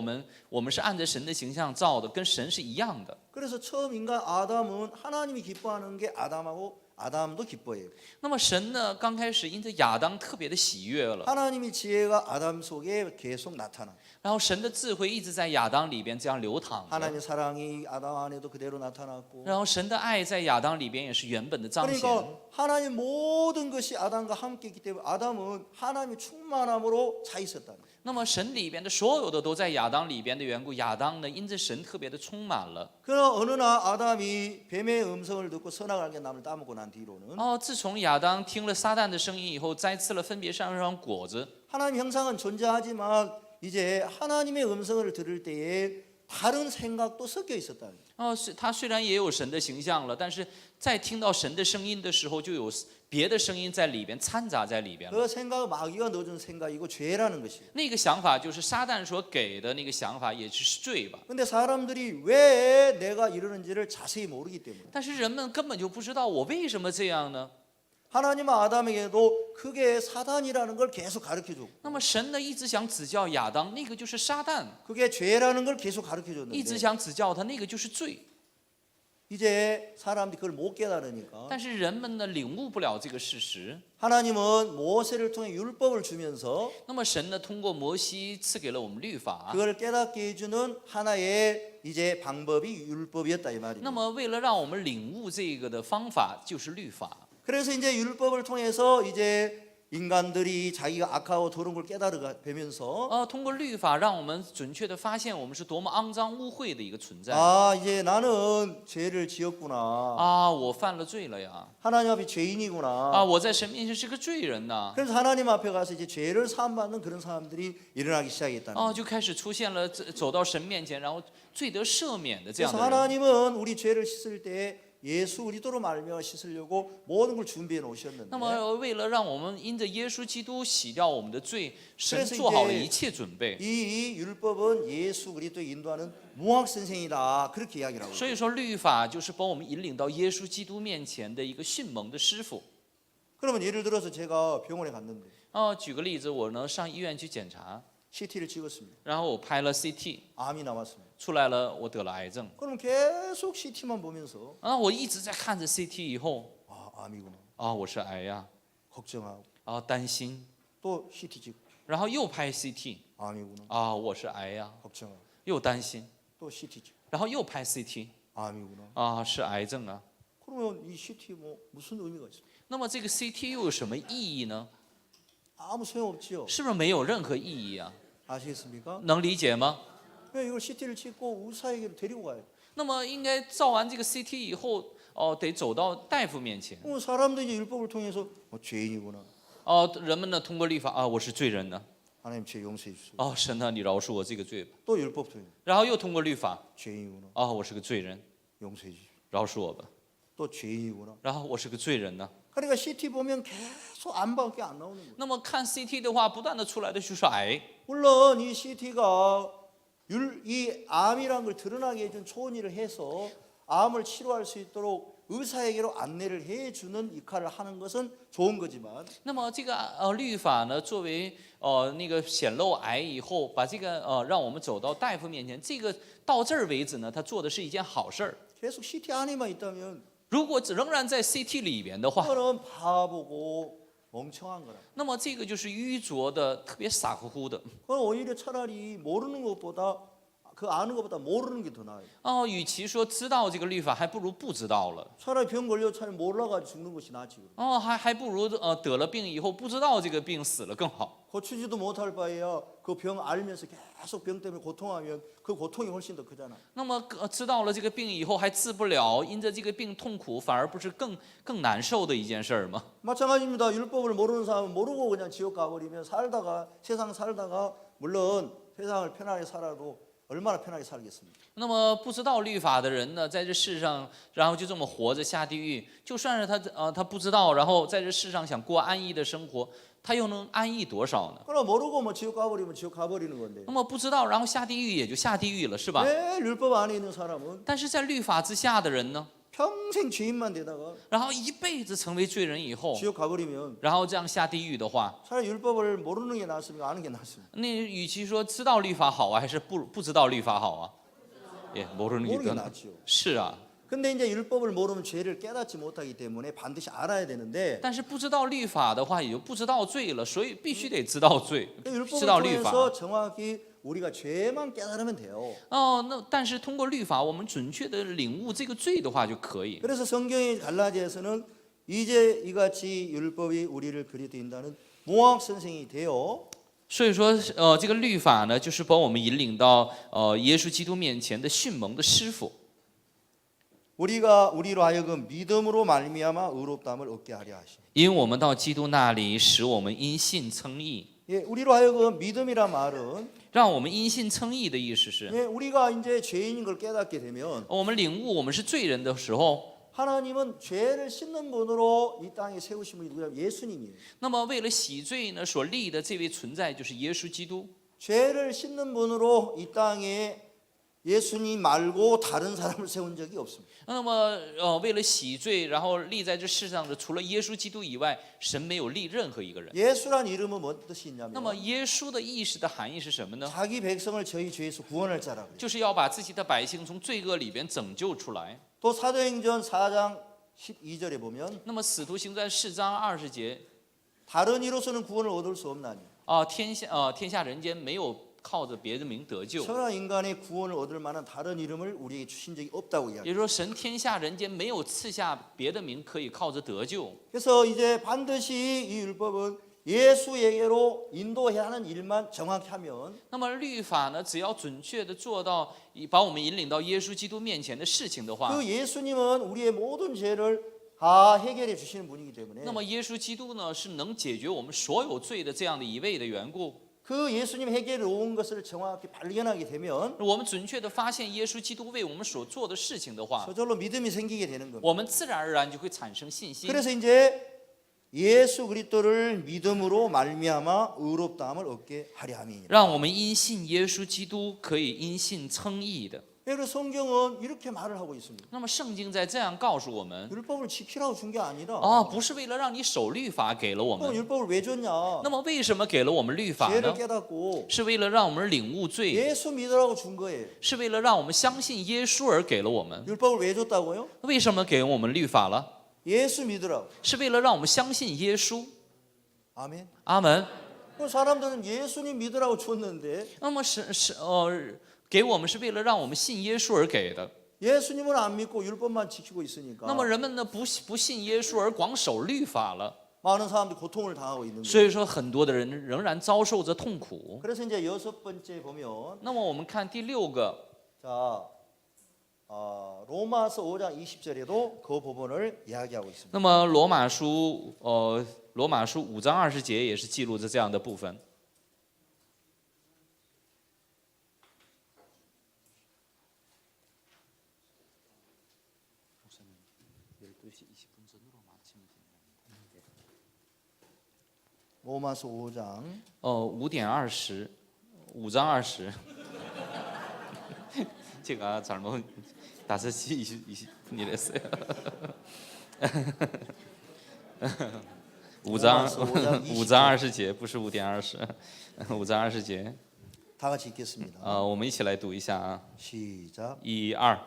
们是按着神的形象造的，跟神是一样的。 그래서 처음 인간 아담은 하나님이 기뻐하는 게 아담도 기뻐해요. 那么神呢，刚开始因着亚当特别的喜悦了， 하나님의 지혜가 아담 속에 계속 나타나. 然后神的智慧一直在亚当里边这样流淌着， 하나님의 사랑이 아담 안에도 그대로 나타났고. 然后神的爱在亚当里边也是原本的彰显。 그러니까 하나님 모든 것이 아담과 함께 있기 때문에 아담은 하나님의 충만함으로 차 있었다는 거예요. 那么神里边的所有的都在亚当里边的缘故，亚当呢因着神特别的充满了。 그러나 어느 날 아담이 뱀의 음성을 듣고 선악을 알게 나무를 따먹고 난 뒤로는 自从亚当听了撒旦的声音以后，摘吃了分别善恶果子， 하나님 형상은 존재하지만 이제 하나님의 음성을 들을 때에 다른 생각도 섞여 있었다는 거예요. 他虽然也有神的形象了，但是在听到神的声音的时候，就有别的声音在里边掺杂在里边了。 그 생각은 마귀가 넣어준 생각이고 죄라는 것이에요. 那个想法就是撒旦所给的那个想法，也就是罪吧。 근데 사람들이 왜 내가 이러는지를 자세히 모르기 때문에 但是人们根本就不知道我为什么这样呢？ 하나님은 아담에게도 그게 사단이라는 걸 계속 가르쳐주고 那么神呢一直想指教亚当，那个就是撒旦； 그게 죄라는 걸 계속 一直 가르쳐줬는데 想指教他，那个就是罪。 이제 사람들이 그걸 못 깨달으니까 但是人们呢领悟不了这个事实。 하나님은 모세를 통해 율법을 주면서 那么神呢通过摩西赐给了我们律法。 그걸 깨닫게 해주는 하나의 이제 방법이 율법이었다 이 那 말입니다. 么为了让我们领悟这个的方法，就是律法。 그래서 이제 율법을 통해서 이제 인간들이 자기가 악하고 더러운 걸 깨달으면서 通过律法让我们准确的发现我们是多么肮脏污秽的一个存在。 아 이제 나는 죄를 지었구나. 我犯了罪了呀！ 하나님 앞에 죄인이구나. 我在神面前是个罪人呐！ 그래서 하나님 앞에 가서 이제 죄를 사함받는 그런 사람들이 일어나기 시작했다는 거예요. 就开始出现了走到神面前，然后罪得赦免的这样 그래서 的人。 하나님은 우리 죄를 씻을 때 예수 그리스도로 말미암아 씻으려고 모든 걸 준비해 那 놓으셨는데 么为了让我们因着耶稣基督洗掉我们的罪，神 그래서 做好了 이제 一切准备。 이 율법은 예수 그리스도에 인도하는 무학 선생이다 그렇게 이야기를 하고 所 있어요. 以说律法就是把我们引领到耶稣基督面前的一个训蒙的师傅。 그러면 예를 들어서 제가 병원에 갔는데 举个例子，我呢上医院去检查， CT를 찍었습니다. 然后我拍了 CT， 암이 나왔습니다. 出来了我得了癌症。 그럼 계속 CT만 보면서 我一直在看着 CT 以后， 아 암이구나 我是癌呀， 걱정하고 担心， 또 CT 찍고 然后又拍 CT， 암이구나 我是癌呀， 걱정하고 又担心， 또 CT 찍고 然后又拍 CT， 암이구나 是癌症啊。 그러면 이 CT 뭐 무슨 의미가 있어요? 那么这个 CT 又有什么意义呢？ 아무 소용없지요. 是不是没有任何意义啊？ 아시겠습니까? 能理解吗？ 왜 이걸 CT를 찍고 의사에게로 데리고 가요? 那么应该照完这个 CT 以后，得走到大夫面前。 사람도 이제 율법을 통해서 죄인이구나. 人们呢通过律法我是罪人呢。 하나님 죄 용서해 주시오. 神啊，你饶恕我这个罪吧。 또 율법 통해 然后又通过律法， 죄인이구나. 我是个罪人， 용서해 주시오. 饶恕我吧。 또 죄인이구나. 然后我是个罪人呢。 그러니까 CT 보면 계속 암밖에 안 나오는 거예요. 那么看 CT 的话，不断的出来的就是癌。 물론 이 CT가 이 암이란 걸 드러나게 해준 초원이를 해서 암을 치료할 수 있도록 의사에게로 안내를 해주는 역할을 하는 것은 좋은 거지만 那么这个律法呢，作为那个显露癌以后，把这个让我们走到大夫面前，这个到这儿为止呢，他做的是一件好事儿。 계속 CT 안에만 있다면 如果仍然在 CT 里边的话， 그거는 바보고 멍청한 거라. 那么这个就是愚拙的，特别傻乎乎的。 그건 오히려 차라리 모르는 것보다 그 아는 것보다 모르는 게 더 나아요. 与其说知道这个律法，还不如不知道了。 차라리 병 걸려 차라리 몰라가지고 죽는 것이 낫지. 还不如得了病以后不知道这个病死了更好。 고치지도 못할 바에야 그 병 알면서 계속 병 때문에 고통하면 그 고통이 훨씬 더 크잖아. 那么知道了这个病以后还治不了，因着这个病痛苦，反而不是更难受的一件事儿吗？ 마찬가지입니다. 율법을 모르는 사람은 모르고 그냥 지옥 가버리면 살다가 세상 살다가 물론 세상을 편하게 살아도 얼마나 편하게 살겠습니까? 那么不知道律法的人呢，在这世上，然后就这么活着下地狱，就算是他不知道，然后在这世上想过安逸的生活，他又能安逸多少呢？ 그럼 모르고 뭐 지옥 가버리면 지옥 가버리는 건데. 那么不知道，然后下地狱也就下地狱了，是吧？ 왜 율법 안에 있는 사람은 但是在律法之下的人呢， 평생 죄인만 되다가 然后一辈子成为罪人以后， 지옥 가버리면 然后这样下地狱的话， 차라리 율법을 모르는 게 낫습니까? 아는 게 낫습니까? 那与其说知道律法好啊，还是不知道律法好啊？모르는 게 모르는 게 낫죠. 是啊。 근데 이제 율법을 모르면 죄를 깨닫지 못하기 때문에 반드시 알아야 되는데 但是不知道律法的话，也就不知道罪了，所以必须得知道罪，知 율법을 道律法。 통해서 정확히 우리가 죄만 깨달으면 돼요. 那但是通过律法，我们准确的领悟这个罪的话就可以。 그래서 성경의 갈라디아에서는 이제 이같이 율법이 우리를 그리도인다는 모학 선생이 되어 所以说，这个律法呢，就是把我们引领到耶稣基督面前的训蒙的师傅。 우리로 하여금 믿음으로 말미암아 의롭다함을 얻게 하려 하시니. 因我们到基督那里，使我们因信称义。 예, 우리로 하여금 믿음이란 말은 让我们因信称义的意思是， 예, 우리가 이제 죄인인 걸 깨닫게 되면 我们领悟我们是罪人的时候， 하나님은 죄를 씻는 분으로 이 땅에 세우신 분이 누구냐면 예수님이에요. 那么为了洗罪呢，所立的这位存在就是耶稣基督。 죄를 씻는 분으로 이 땅에 예수님 말고 다른 사람을 세운 적이 없습니다. 那么为了洗罪，然后立在这世上的，除了耶稣基督以外，神没有立任何一个人。 예수란 이름은 뭔 뜻이 那么 있냐면 耶稣的意识的含义是什么呢？ 자기 백성을 저희 죄에서 구원할 자라고 그래요. 就是要把自己的百姓从罪恶里边拯救出来。 또 사도행전 4장 12절에 보면 那么使徒行传4章20节， 다른 이로서는 구원을 얻을 수 없나니 天下人间没有靠着别的名得救。 천하 인간의 구원을 얻을 만한 다른 이름을 우리에게 주신 적이 없다고 也 이야기해요. 就是说，神天下人间没有赐下别的名可以靠着得救。 그래서 이제 반드시 이 율법은 예수에게로 인도해야 하는 일만 정확히 하면 那么律法呢，只要准确的做到把我们引领到耶稣基督面前的事情的话， 그 예수님은 우리의 모든 죄를 다 해결해 주시는 분이기 때문에 那么耶稣基督呢，是能解决我们所有罪的这样的一位的缘故。 그 예수님 해결해 온 것을 정확히 발견하게 되면 我们准确的发现耶稣基督为我们所做的事情的话， 저절로 믿음이 생기게 되는 겁니다. 我们自然而然就会产生信心。 그래서 이제 예수 그리스도를 믿음으로 말미암아 의롭다함을 얻게 하려 함이니라. 让我们因信耶稣基督可以因信称义的。 그래서 성경은 이렇게 말을 하고 있습니다. 那么圣经在这样告诉我们， 율법을 지키라고 준 게 아니라 不是为了让你守律法给了我 그럼 们。 율법을 왜 줬냐? 那么为什么给了我们律法 죄를 呢？ 깨닫고 是为了让我们领悟罪， 예수 믿으라고 준 거예요. 是为了让我们相信耶稣而给了我们。 율법을 왜 줬다고요? 为什么给我们律法了？ 예수 믿으라고. 是为了让我们相信耶稣。 아멘. 阿门。 그 사람들은 예수님 믿으라고 줬는데 那么给我们是为了让我们信耶稣而给的。 예수님을 안 믿고 율법만 지키고 那 있으니까 么人们呢不信耶稣而广守律法了， 많은 사람들이 고통을 당하고 있는 所 거예요. 以说很多的人仍然遭受着痛苦。 그래서 이제 6번째 보면 那么我们看第6个， 자 로마서 5장 20절에도 그 부분을 이야기하고 있습니다. 那么罗马书5章20节也是记录着这样的部分。 로마서 5장 5:20， 5장 20。제가 잘못 다시 이랬어요. 5장 20节，不是5:20， 5장20节。 다 같이 읽겠습니다. 我们一起来读一下啊， 시작. 1、2。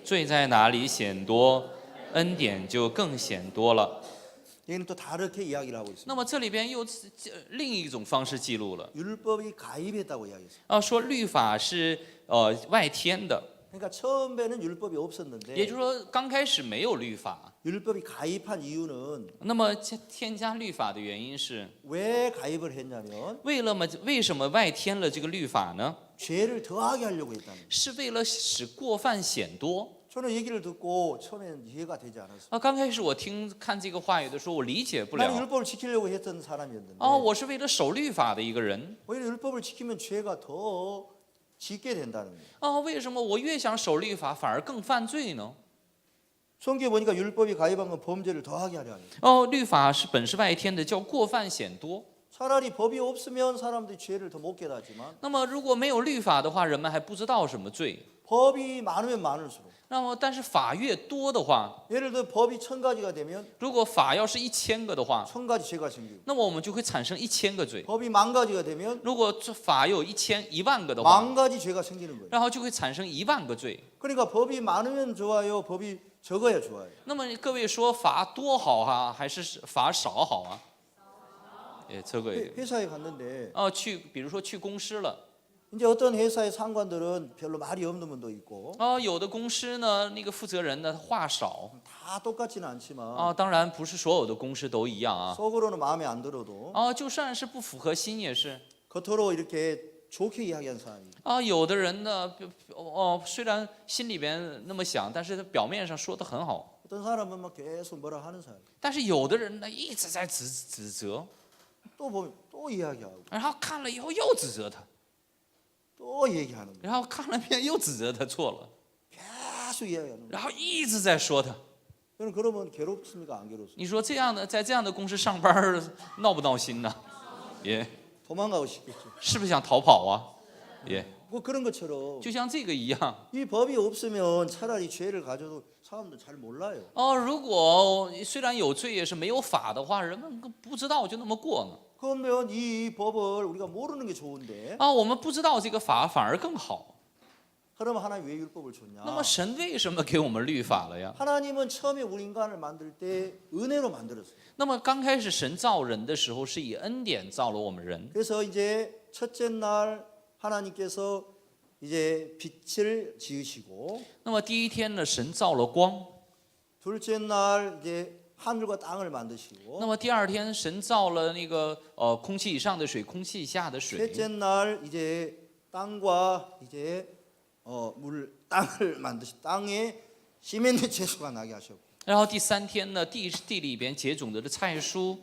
罪在哪里显多，恩典就更显多了。 여기는 또 다르게 이야기를 하고 있습니다. 那么这里边又另一种方式记录了， 율법이 가입했다고 이야기했어요. 说律法是外添的， 그러니까 처음에는 율법이 也 없었는데 就是说刚开始没有律法。 율법이 가입한 이유는 那么添加律法的原因是 왜 가입을 했냐면 为什么外添了这个律法呢？ 죄를 더하게 하려고 했다는 거예요. 是为了使过犯显多。 저는 얘기를 듣고 처음에는 이해가 되지 않았어요. 刚开始我看这个话语的时候，我理解不 나는 了。 율법을 지키려고 했던 사람이었는데 我是为了守律法的一个人。 오히려 율법을 지키면 죄가 더 짓게 된다는 거예요. 为什么我越想守律法，反而更犯罪呢？ 성경에 보니까 율법이 가입한 건 범죄를 더하게 하려 하는 律法是本是外添的，叫过犯显多。 차라리 법이 없으면 사람들이 죄를 더 못 깨닫지만 那么如果没有律法的话，人们还不知道什么罪。 법이 많으면 많을수록 那么但是法越多的话， 예를 들어 법이 1000가지가 되면 如果法要是1000个的话， 1000가지 죄가 생기고 那么我们就会产生1000个罪。 법이 10,000가지가 되면 如果这法有1万个的话， 10,000가지 죄가 생기는 거예요. 然后就会产生1万个罪。 그러니까 법이 많으면 좋아요, 법이 적어야 좋아요. 那么各位说法多好啊，还是法少好啊？这个 회사에 갔는데 比如说去公司了， 이제 어떤 회사의 상관들은 별로 말이 없는 분도 있고 有的公司呢，那个负责人呢话少， 다 똑같지는 않지만 当然不是所有的公司都一样啊。 속으로는 마음에 안 들어도 就算是不符合心也是。 겉으로 이렇게 좋게 이야기한 사람이 有的人呢，虽然心里边那么想，但是他表面上说的很好。 어떤 사람은 막 계속 뭐라 하는 사람 但是有的人呢，一直在指责， 또 보면 또 이야기하고 然后看了以后又指责他， 또 얘기하는 거예요. 然后看了遍又指责他错了， 계속 이야기하는 거예요. 然后一直在说他。 저는 그러면 괴롭습니까 안 괴롭습니까? 你说在这样的公司上班闹不闹心呢？也 도망가고 싶겠죠. 是不是想逃跑啊？也 뭐 그런 것처럼 就像这个一样。 이 법이 없으면 차라리 죄를 가져도 사람들 잘 몰라요. 如果虽然有罪，也是没有法的话，人们不知道就那么过呢。 그러면 이 법을 우리가 모르는 게 좋은데 我们不知道这个法反而更好。 그러면 하나님 왜 율법을 줬냐? 那么神为什么给我们律法了呀？ 하나님은 처음에 우리 인간을 만들 때 은혜로 만들었어요. 那么刚开始神造人的时候是以恩典造了我们人。 그래서 이제 첫째 날 하나님께서 이제 빛을 지으시고 那么第一天呢，神造了光。 둘째 날 이제 하늘과 땅을 만드시고 那么第二天，神造了那个空气以上的水，空气以下的水。 셋째 날 이제 땅과 이제 땅을 만드시 땅에 씨 맺는 채소가 나게 하셨고 然后第三天呢，地里边结种的菜蔬，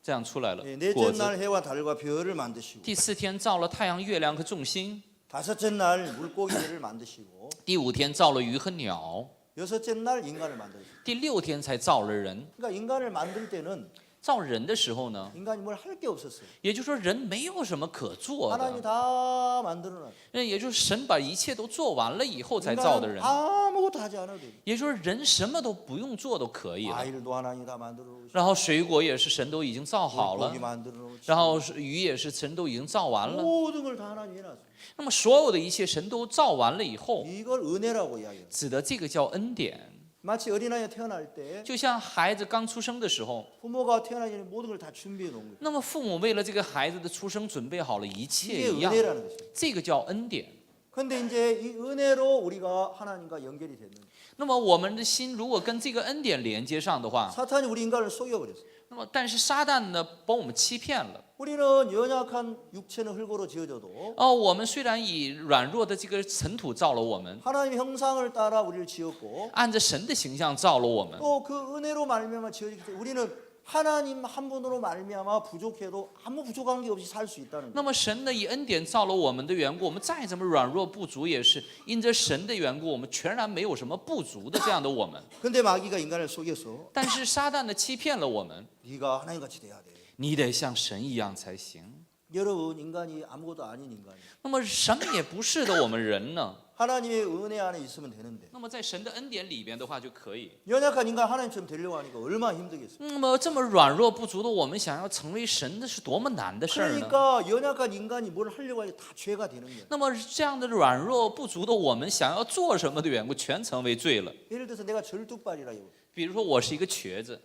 这样出来了 넷째 果子。 날 해와 달과 별을 만드시고 第四天造了太阳、月亮和众星。 다섯째 날 물고기를 만드시고 第五天造了鱼和鸟。 여섯째 날 인간을 만드시고 第六天才造了人。 그러니까 인간을 만들 때는 造人的时候呢， 인간이 뭘 할 게 없었어요. 也就是说人没有什么可做 하나님이 的。 다 만들어놨어요. 也就是神把一切都做完了以后才造的 인간은 人。 아무것도 하지 않아도 돼요. 也就是说人什么都不用做都可以了。 과일도 하나님이 다 만들어놓으시고 然后水果也是神都已经造好了 물고기 ， 만들어놓으시고 然后鱼也是神都已经造完了。 모든 걸 다 하나님이 해놨어요. 那么所有的一切神都造完了以后， 이걸 은혜라고 이야기해요. 指的这个叫恩典。 마치 어린아이가 태어날 때 就像孩子刚出生的时候， 부모가 태어나기 전에 모든 걸 다 준비해 놓은 거예요. 那么父母为了这个孩子的出生准备好了一切 이게 一样， 은혜라는 것이죠. 这个叫恩典。 그런데 이제 이 은혜로 우리가 하나님과 연결이 됐는데 那么我们的心如果跟这个恩典连接上的话， 사탄이 우리 인간을 속여버렸어요. 那么但是撒旦呢把我们欺骗了。 우리는 연약한 육체는 흙으로 지어져도 我们虽然以软弱的这个尘土造了我们， 하나님의 형상을 따라 우리를 지었고 按着神的形象造了我们， 또 그 은혜로 말미암아 지어지기 때문에 우리는 하나님 한 분으로 말미암아 부족해도 아무 부족한 게 없이 살 수 있다는 거예요. 那么神呢以恩典造了我们的缘故，我们再怎么软弱不足，也是因着神的缘故，我们全然没有什么不足的这样的我们。 근데 마귀가 인간을 속여서 但是撒旦呢欺骗了我们， 네가 하나님같이 돼야 돼. 你得像神一样才行。 여러분 인간이 아무것도 아닌 인간이 那么什么也不是的我们人呢？ 하나님의 은혜 안에 있으면 되는데 那么在神的恩典里边的话就可以。 연약한 인간 하나님처럼 되려고 하니까 얼마나 힘들겠어요. 那么这么软弱不足的我们，想要成为神的是多么难的事儿呢？ 그러니까 연약한 인간이 뭘 하려고 하니 다 죄가 되는 거예요. 那么这样的软弱不足的我们，想要做什么的缘故，全成为罪了。 예를 들어서 내가 절뚝발이라 해요. 比如说我是一个瘸子，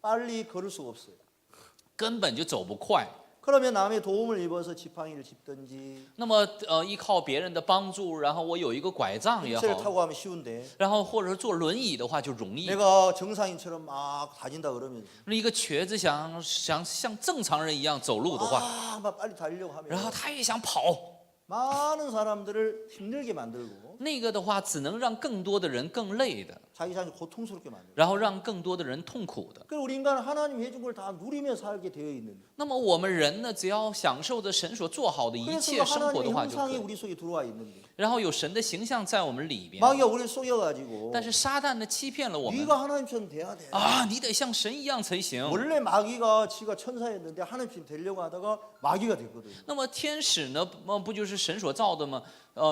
빨리 걸을 수가 없어요. 根本就走不快。 그러면 남의 도움을 입어서 지팡이를 짚든지 那么依靠别人的帮助，然后我有一个拐杖也 힐체를 好， 타고 하면 쉬운데 然后或者坐轮椅的话就容易。 내가 정상인처럼 막 다닌다 그러면 一个瘸子想像正常人一样走路的话， 막 빨리 달리려고 然后 하면 他也想跑， 많은 사람들을 힘들게 만들고 那个的话只能让更多的人更累的， 자기 자신을 고통스럽게 만들고 然后让更多的人痛苦的。 그리고 우리 인간은 하나님이 해준 걸 다 누리며 살게 되어 있는데 那么我们人呢，只要享受着神所做好的一 그래서 切生活的 하나님의 话就可 형상이 以， 우리 속에 들어와 있는데 然后有神的形象在我们里边。 마귀가 우리를 속여가지고 但是撒旦呢欺骗了我们 네가 하나님처럼 돼야 돼. 啊，你得像神一样才行。 원래 마귀가 지가 천사였는데 하나님처럼 되려고 하다가 마귀가 됐거든요. 那么天使呢，不就是神所造的吗？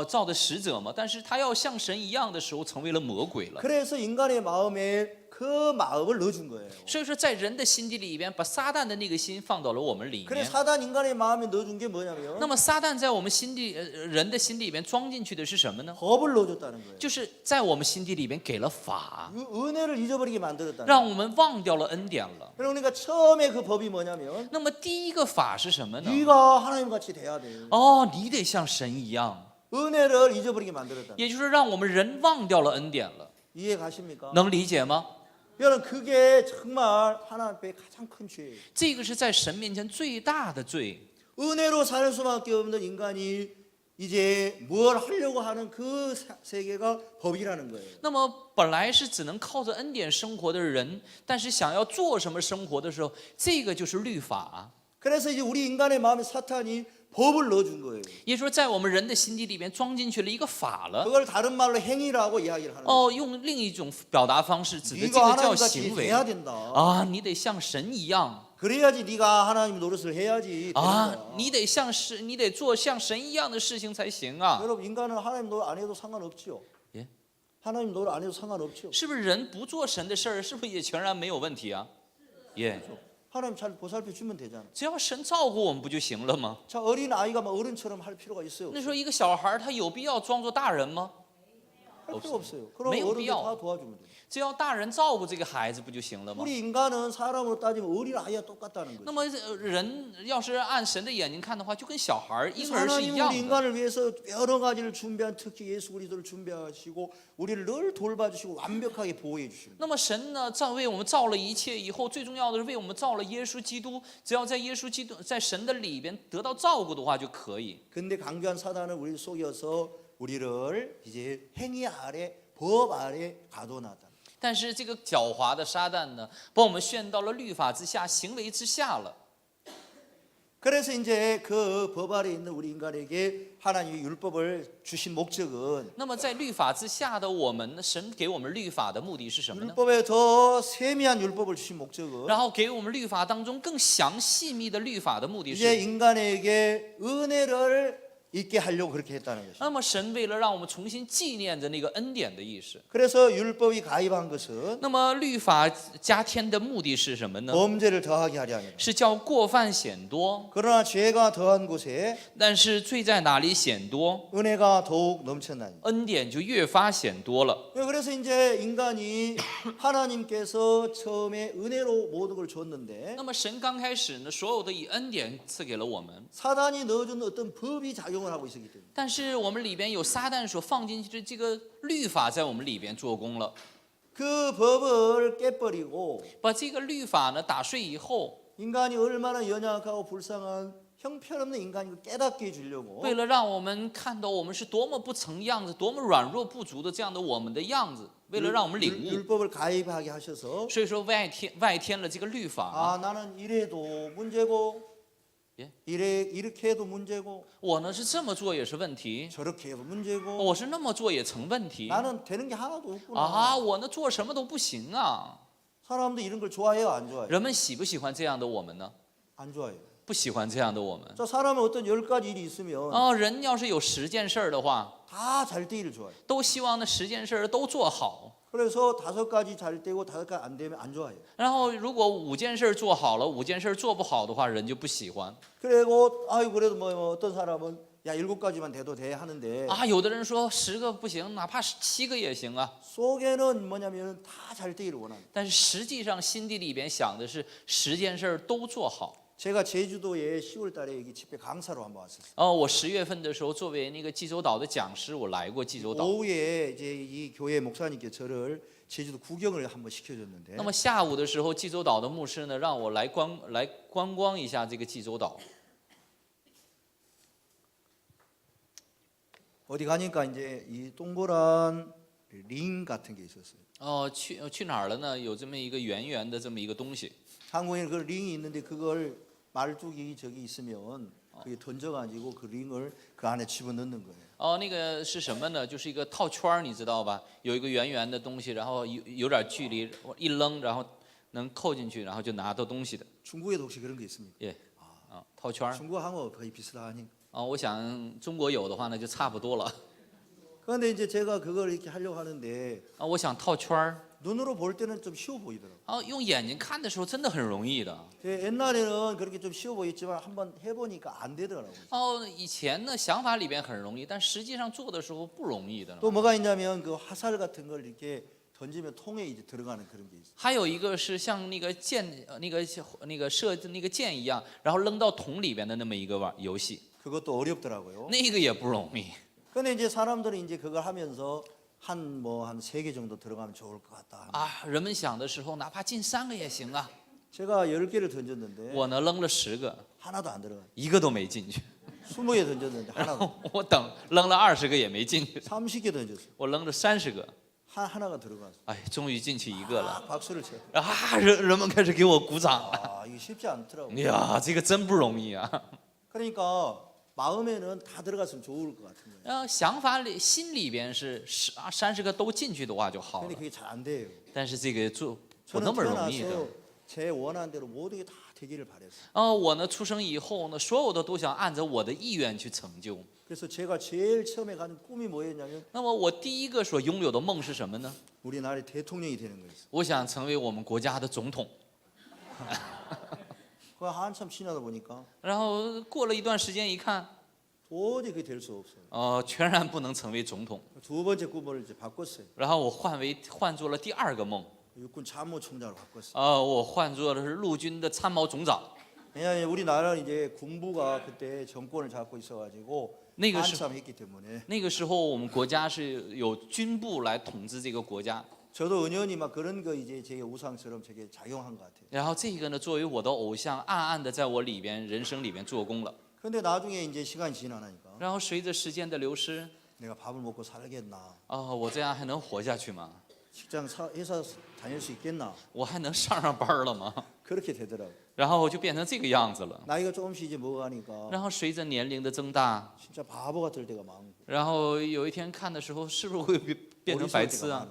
造的使者吗？但是他要像神一样的时候，成为了魔鬼了。 그래서 인간의 마음에 그 마음을 넣어준 거예요. 所以说，在人的心底里边，把撒旦的那个心放到了我们里 그래 面。 사단 인간의 마음에 넣어준 게 뭐냐면 那么撒旦在我们心底人的心里边装进去的是什么呢？ 법을 넣어줬다는 거예요. 就是在我们心底里边给了法， 그 은혜를 잊어버리게 만들었다는 거예요. 让我们忘掉了恩典了。 그러니까 처음에 그 법이 뭐냐면 那么第一个法是什么呢？ 네가 하나님같이 돼야 돼. 你得像神一样， 은혜를 잊어버리게 만들었다. 也就是让我们人忘掉了恩典了。 이해 가십니까? 能理解吗？ 여러분 그게 정말 하나님 앞에 가장 큰 죄예요. 这个是在神面前最大的罪。 은혜로 살 수밖에 없는 인간이 이제 뭘 하려고 하는 그 세계가 법이라는 거예요. 那么本来是只能靠着恩典生活的人，但是想要做什么生活的时候，这个就是律法。 그래서 이제 우리 인간의 마음에 사탄이 법을 넣어준 거예요. 也就是说，在我们人的心底里边装进去了一个法了。 그걸 다른 말로 행위라고 이야기를 하는 거예요. 用另一种表达方式指的这 네가 个叫 하나님같이 行为 돼야 된다. 你得像神一样 그래야지 네가 하나님 노릇을 해야지 되는 거야. 你得做像神一样的事情才行啊。 여러분 인간은 하나님 노릇 안 해도 상관없지요. 예? 하나님 노릇 안 해도 상관없지요. 是不是人不做神的事儿，是不是也全然没有问题啊？耶， 하나님 잘 보살펴 주면 되잖아. 只要神照顾我们不就行了吗？ 자 어린 아이가 막 어른처럼 할 필요가 있어요. 那说一个小孩他有必要装作大人吗？ 할 필요 없어요. 그럼 매우 어른들必要。 다 도와주면 돼요. 只要大人照顾这个孩子不就行了吗？ 우리 인간은 사람으로 따지면 어린 아이와 똑같다는 거죠. 那么人要是按神的眼睛看的话，就跟小孩儿、婴儿是一 하나님 样 우리 的。 인간을 위해서 여러 가지를 준비한 특히 예수 그리스도를 준비하시고 우리를 늘 돌봐주시고 완벽하게 보호해 주십니다. 那么神呢，为我们造了一切以后，最重要的是为我们造了耶稣基督。只要在耶稣基督在神的里边得到照顾的话就可以。 근데 강교한 사단은 우리를 속여서 우리를 이제 행위 아래 법 아래 가둬놨다. 但是这个狡猾的撒旦呢，把我们陷到了律法之下、行为之下了。 그래서 이제 그 법 아래 있는 우리 인간에게 하나님이 율법을 주신 목적은 那么在律法之下的我们呢，神给我们律法的目的是什么呢？ 율법에 더 세미한 율법을 주신 목적은 然后给我们律法当中更详细密的律法的目的 이제 是， 인간에게 은혜를 있게 하려고 그렇게 했다는 것입니다. 那么神为了让我们重新纪念着那个恩典的意识， 그래서 율법이 가입한 것은 那么律法加添的目的是什么呢？ 범죄를 더하게 하려 함이라. 是叫过犯显多， 그러나 죄가 더한 곳에 但是罪在哪里显多， 은혜가 더욱 넘쳤나니. 恩典就越发显多了。 그래서 이제 인간이 하나님께서 처음에 은혜로 모든 걸 줬는데 那么神刚开始呢，所有的以恩典赐给了我们， 사단이 넣어준 어떤 법이 작용을 하고 있었기 때문에 但是我们里边有撒旦所放进去的这个律法在我们里边做工了， 그 법을 깨버리고 把这个律法呢打碎以后， 인간이 얼마나 연약하고 불쌍한 형편없는 인간인 걸 깨닫게 해주려고 为了让我们看到我们是多么不成样子、多么软弱不足的这样的我们的样子，为了让我们领悟， 율법을 가입하게 하셔서 所以说外添了这个律法。 아 나는 이래도 문제고 예? 이렇게 해도 문제고 我呢是这么做也是问题， 저렇게 해도 문제고 我是那么做也成问题 나는 되는 게 하나도 없구나. 啊！我呢做什么都不行啊！ 사람도 이런 걸 좋아해요, 안 좋아해요? 人们喜不喜欢这样的我们呢？ 안 좋아해요. 不喜欢这样的我们。 자, 사람은 어떤 10가지 일이 있으면 哦，人要是有10件事儿的话， 다 잘 되기를 좋아해요. 都希望那10件事儿都做好。 그래서 5가지 잘 되고 5가지 안 되면 안 좋아해요. 然后如果5件事儿做好了，5件事儿做不好的话，人就不喜欢。 그리고 아유 그래도 뭐 어떤 사람은 야 7가지만 돼도 돼 하는데 啊，有的人说10个不行，哪怕7个也行啊。 속에는 뭐냐면 다 잘 되기를 원합니다. 但是实际上心底里边想的是10件事儿都做好。 제가 제주도에 10월 달에 여기 집회 강사로 한번 왔었어요. 我10月份的时候作为那个济州岛的讲师，我来过济州岛。 오후에 이제 이 교회 목사님께 저를 제주도 구경을 한번 시켜줬는데 那么下午的时候，济州岛的牧师呢让我来观光一下这个济州岛。 어디 가니까 이제 이 동그란 링 같은 게 있었어요. 去哪儿了呢？有这么一个圆圆的这么一个东西。 한국에는 그 링이 있는데 그걸 말뚝이 저기 있으면 그게 던져가지고 그 링을 그 안에 집어넣는 거예요. 那个是什么呢？就是一个套圈儿，你知道吧？有一个圆圆的东西，然后有点距离，我一扔，然后能扣进去，然后就拿到东西的。 중국에도 혹시 그런 게 있습니까? 套圈儿。 중국하고 거의 비슷하니. 我想中国有的话呢，就差不多了。 그런데 이제 제가 그걸 이렇게 하려고 하는데 我想套圈儿。 눈으로 볼 때는 좀 쉬워 보이더라고요. 用眼睛看的时候真的很容易的。 옛날에는 그렇게 좀 쉬워 보였지만 한번 해보니까 안 되더라고요. 以前呢想法里边很容易，但实际上做的时候不容易的。 또 뭐가 있냐면 그 화살 같은 걸 이렇게 던지면 통에 이제 들어가는 그런 게 있어요. 还有一个是像那个箭，射那个箭一样，然后扔到桶里边的那么一个游戏， 그것도 어렵더라고요. 那个也不容易。 근데 이제 사람들이 이제 그걸 하면서 한 3개 정도 들어가면 좋을 것 같다. 人们想的时候，哪怕进3个也行啊。 제가 10개를 던졌는데 我呢扔了10个， 하나도 안 들어가요. 一个都没进去。 20개 던졌는데 하나도. 我扔了20个也没进去， 30개 던졌어요. 我扔了30个， 하나가 들어갔어요. 哎，终于进去一个了。 박수를 쳐요. 人们开始给我鼓掌了。 이게 쉽지 않더라고요. 哎呀，这个真不容易啊！ 그러니까 마음에는 다 들어갔으면 좋을 것 같은 거예요. 想法里、心里边是30个都进去的话就好 근데 了， 그게 잘 안 돼요. 但是这个做不 저는 那么容易的。 태어나서 제 원하는 대로 모든 게 다 되기를 바랬어요. 我呢出生以后呢，所有的都想按照我的意愿去成就。 그래서 제가 제일 처음에 가는 꿈이 뭐였냐면 那么我第一个所拥有的梦是什么呢？ 우리나라의 대통령이 되는 거였어요. 我想成为我们国家的总统。 그 한참 지나다 보니까 然后过了一段时间一看， 도저히 그게 될 수 없어요. 全然不能成为总统。 두 번째 꿈을 이제 바꿨어요. 然后我换做了第2个梦， 육군 참모총장으로 바꿨어요. 我换做的是陆军的参谋总长。 왜냐하면 우리나라는 이제 군부가 그때 정권을 잡고 있어가지고 那个是 한참 했기 때문에 那个时候我们国家是有军部来统治这个国家。 저도 은연히 막 그런 거 이제 제 우상처럼 저게 작용한 것 같아요. 然后这个呢，作为我的偶像，暗暗的在我里边人生里边做工了。 그런데 나중에 이제 시간이 지나니까 然后随着时间的流失， 내가 밥을 먹고 살겠나? 我这样还能活下去吗？ 회사 다닐 수 있겠나? 我还能上班了吗？ 그렇게 되더라고. 然后就变成这个样子了。 나이가 조금씩 이제 먹어가니까 然后随着年龄的增大， 진짜 바보 같을 때가 많고 然后有一天看的时候，是不是会变成白痴啊？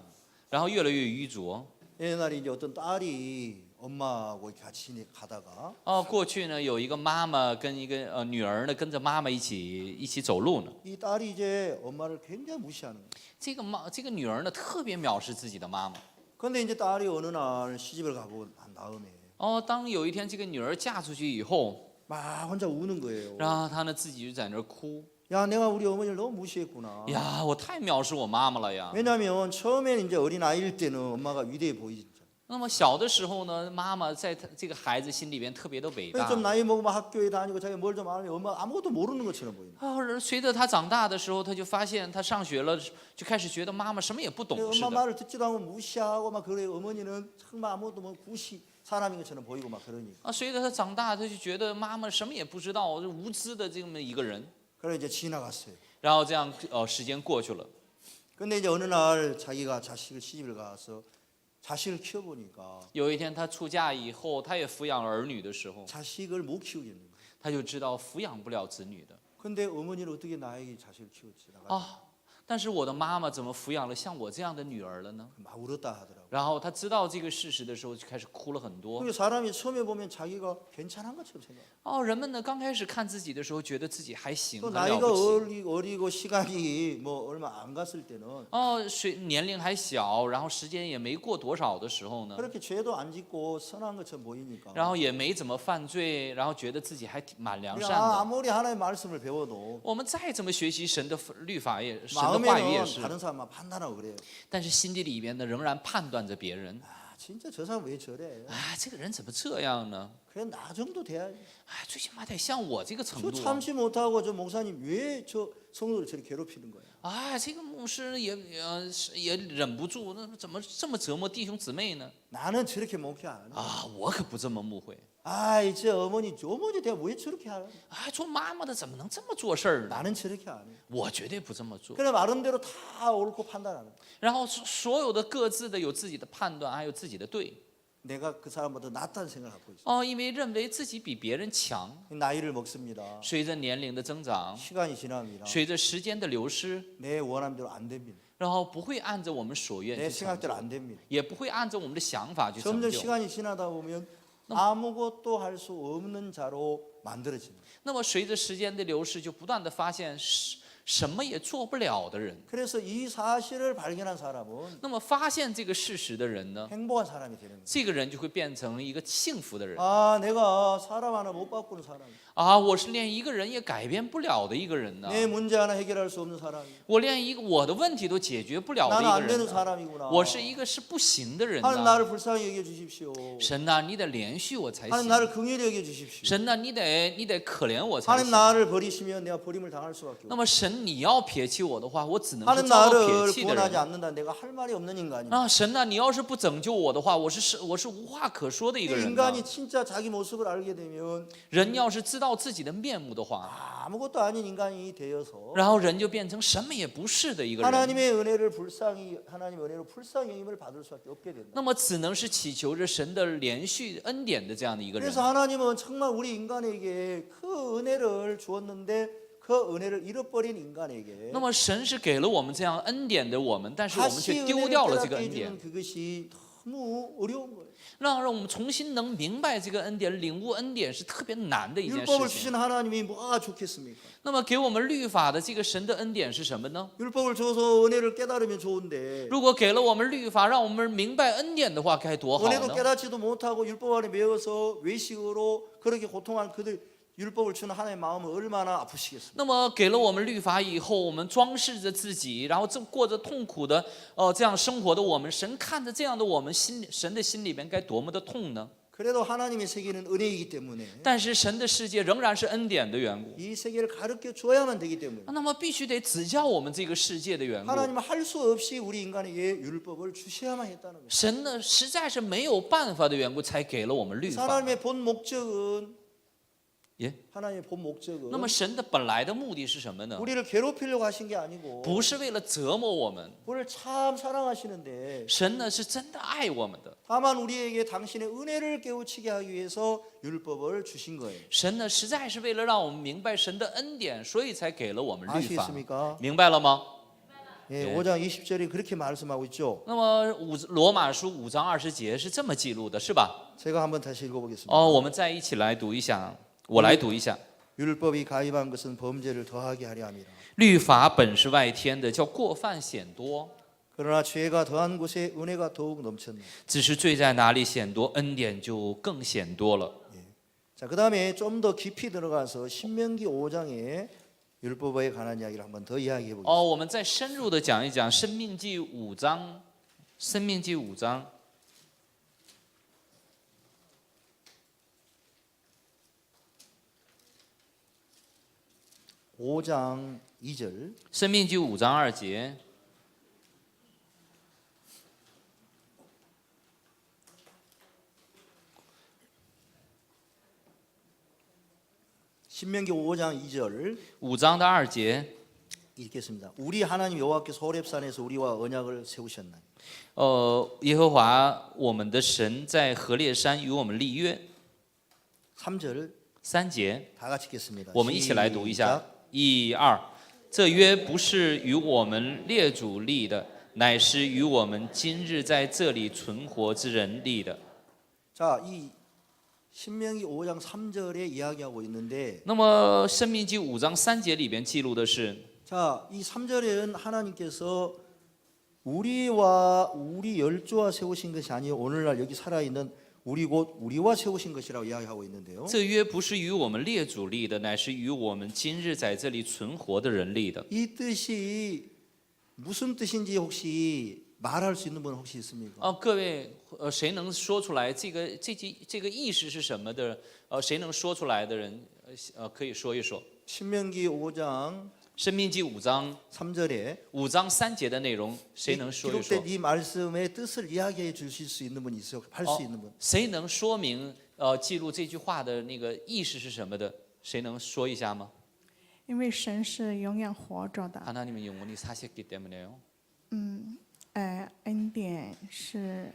然后越来越愚拙。 옛날에 이제 어떤 딸이 엄마하고 같이 가다가 过去呢有一个妈妈跟一个女儿呢跟着妈妈一起走路呢。 이 딸이 이제 엄마를 굉장히 무시하는 거예요. 这个女儿呢特别藐视自己的妈妈。 그런데 이제 딸이 어느 날 시집을 가고 난 다음에 当有一天这个女儿嫁出去以后， 막 혼자 우는 거예요. 然后她呢自己就在那儿哭。 야, 내가 우리 어머니를 너무 무시했구나. 呀，我太藐视我妈妈了呀。 왜냐하면 처음에는 이제 어린 아이일 때는 엄마가 위대해 보이죠. 那么小的时候呢，妈妈在这个孩子心里边特别的伟 그래서 大。 좀 나이 먹으면 학교에 다니고 자기 뭘 좀 아는 엄마 아무것도 모르는 것처럼 보이는. 而随着他长大的时候，他就发现他上学了，就开始觉得妈妈什么也不懂似 엄마 的。 말을 듣지도 않고 무시하고 막 그래. 어머니는 정말 아무것도 뭐 구시 사람인 것처럼 보이고 막 그러니까. 随着他长大，他就觉得妈妈什么也不知道，就无知的这么一个人。 그래 이제 지나갔어요. 然后这样时间过去了。 근데 이제 어느 날 자기가 자식을 시집을 가서 자식을 키워보니까 有一天他出嫁以后，他也抚养儿女的时候， 자식을 못 키우겠는 거예요. 他就知道抚养不了子女的。 근데 어머니는 어떻게 나에게 자식을 키웠지? 나가 但是我的妈妈怎么抚养了像我这样的女儿了呢？ 막 울었다 하더라고. 然后他知道这个事实的时候，就开始哭了很多。 그리고 사람이 처음에 보면 자기가 괜찮은 것처럼 생각. 人们呢刚开始看自己的时候，觉得自己还行， 또 很了 나이가 不起。 어리고 시간이 뭐 얼마 안 갔을 때는 年龄还小，然后时间也没过多少的时候呢， 그렇게 죄도 안 짓고 선한 것처럼 보이니까. 然后也没怎么犯罪，然后觉得自己还蛮良善 우리가 的。 아무리 하나님의 말씀을 배워도 我们再怎么学习神的律法也，神的话语也 마음에는 是， 다른 사람만 판단하고 그래요. 但是心底里边呢，仍然判断着别人。 진짜 저 사람 왜 저래? 这个人怎么这样呢？ 그래 나 정도 돼야지. 最起码得像我这个程 저 度啊。 참지 못하고 저 목사님 왜 저 성도를 저렇게 괴롭히는 거야? 这个牧师也忍不住，那怎么这么折磨弟兄姊妹呢？ 나는 저렇게 목회 안 해. 我可不这么牧会。 이제 어머니 내가 왜 저렇게 하냐? 做妈妈的怎么能这么做事儿呢？ 나는 저렇게 안 해. 我绝对不这么做。 그래 나름대로 다 옳고 판단하는. 然后所有的各自的有自己的判断，还有自己的对。 내가 그 사람보다 낫다는 생각을 갖고 있어. 因为认为自己比别人强。 나이를 먹습니다. 随着年龄的增长， 시간이 지납니다. 随着时间的流失， 내 원함대로 안 됩니다. 然后不会按照我们所愿 내 去成就 생각대로 ，안 됩니다. 也不会按照我们的想法去成 점점 就。 시간이 지나다 보면 아무것도 할 수 없는 자로 만들어집니다. 那么随着时间的流逝，就不断的发现什么也做不了的人。 그래서 이 사실을 발견한 사람은 那么发现这个事实的人呢， 행복한 사람이 되는 거예요. 这个人就会变成一个幸福的人。 내가 사람 하나 못 바꾸는 사람. 我是连一个人也改变不了的一个人呢。 내 문제 하나 해결할 수 없는 사람. 我连我的问题都解决不了的 나는 一 안 个 되는 人呢。 사람이구나. 我是一个是不行的人 하나님 呢。 나를 불쌍히 여겨 주십시오. 神呐，你得怜恤我才 하나님 行。 나를 긍휼히 여겨 주십시오. 神呐，你得可怜我才 하나님 行。 나를 버리시면 내가 버림을 당할 수밖에 那 없고. 么神，你要撇弃我的话，我只能是 하나님 遭到 나를 撇弃的 구원하지 人。 않는다. 내가 할 말이 없는 인간이야. 神呐，你要是不拯救我的话，我是无话可说的一个人呢。 인간이 진짜 자기 모습을 알게 되면 人要是知道自己的面目的话， 아무것도 아닌 인간이 되어서 然后人就变成什么也不是的一个人。 하나님의 은혜를 불쌍히 하나님의 은혜로 불쌍히 여김을 받을 수밖에 없게 된다. 那么只能是祈求着神的连续恩典的这样的一个人。 그래서 하나님은 정말 우리 인간에게 그 은혜를 주었는데 그 은혜를 잃어버린 인간에게 那么神是给了我们这样恩典的我们，但是我们 다시 却丢 은혜를 掉了这个 깨닫게 恩典 해주는 ， 그것이 너무 어려운 거예요. 让我们重新能明白这个恩典，领悟恩典是特别难的一件 율법을 事情。 주신 하나님이 뭐가 좋겠습니까? 那么给我们律法的这个神的恩典是什么呢？ 율법을 줘서 은혜를 깨달으면 좋은데 如果给了我们律法，让我们明白恩典的话，该多好 은혜도 呢！ 깨닫지도 못하고 율법 안에 매여서 외식으로 그렇게 고통하는 그들 율법을 주는 하나님의 마음은 얼마나 아프시겠습니까? 那么给了我们律法以后，我们装饰着自己，然后正过着痛苦的这样生活的我们，神看着这样的我们神的心里边该多么的痛呢？ 그래도 하나님의 세계는 은혜이기 때문에 但是神的世界仍然是恩典的缘故， 이 세계를 가르쳐 줘야만 되기 때문에 那么必须得指教我们这个世界的缘故。 하나님은 할 수 없이 우리 인간에게 율법을 주셔야만 했다는 거예요. 神呢实在是没有办法的缘故，才给了我们律法。 하나님의 본 목적은 예? 하나님의 본 목적은 那么神的本来的目的是什么呢？ 우리를 괴롭히려고 하신 게 아니고 不是为了折磨我们， 우리를 참 사랑하시는데 神呢是真的爱我们的。 다만 우리에게 당신의 은혜를 깨우치게 하기 위해서 율법을 주신 거예요. 神呢实在是为了让我们明白神的恩典，所以才给了我们律法。 아시겠습니까? 明白了吗？ 예, 5장 20절이 그렇게 말씀하고 있죠. 那么罗马书5章20节是这么记录的，是吧？ 제가 한번 다시 읽어보겠습니다. 我们再一起来读一下，我来读一下。 율법이 가입한 것은 범죄를 더하게 하려 함이라. 律法本是外添的，叫过犯显多。 그러나 죄가 더한 곳에 은혜가 더욱 넘쳤네. 只是罪在哪里显多，恩典就更显多了。 자, 그다음에 좀 더 깊이 들어가서 신명기 5장에 율법에 관한 이야기를 한번 더 이야기해 보겠습니다. 我们再深入的讲一讲《申命记》5章，《申命记》5章。 5장 2절. 申命记5章2节。 신명기 5장 2절 5章的2节。 읽겠습니다. 우리 하나님 여호와께서 호렙산에서 우리와 언약을 세우셨나니. 耶和华我们的神在何烈山与我们立约。 3절 3节， 다 같이 읽겠습니다. 我们一起来读一下 시작. ，1、2。这约不是与我们列祖立的，乃是与我们今日在这里存活之人立的。 자, 이 신명기 5장 3절에 이야기하고 있는데 那么《申命记》5章3节里边记录的是， 자, 이 3절에는 하나님께서 우리와 우리 열조와 세우신 것이 아니요 오늘날 여기 살아 있는 우리 곧 우리와 세우신 것이라고 이야기하고 있는데요. 这约不是与我们列祖立的，乃是与我们今日在这里存活的人立的。 이 뜻이 무슨 뜻인지 혹시 말할 수 있는 분 혹시 있습니까? 各位，谁能说出来这个意思是什么的？谁能说出来的人，可以说一说。 신명기 5장 申命记5章 3절에 5章3节的内容，谁能说一说？ 기록된 이 말씀의 뜻을 이야기해 주실 수 있는 분 있어요? 할 수 있는 분? 谁能说明记录这句话的那个意思是什么的？谁能说一下吗？因为神是永远活着的， 하나님은 영원히 사셨기 때문에요. 恩典是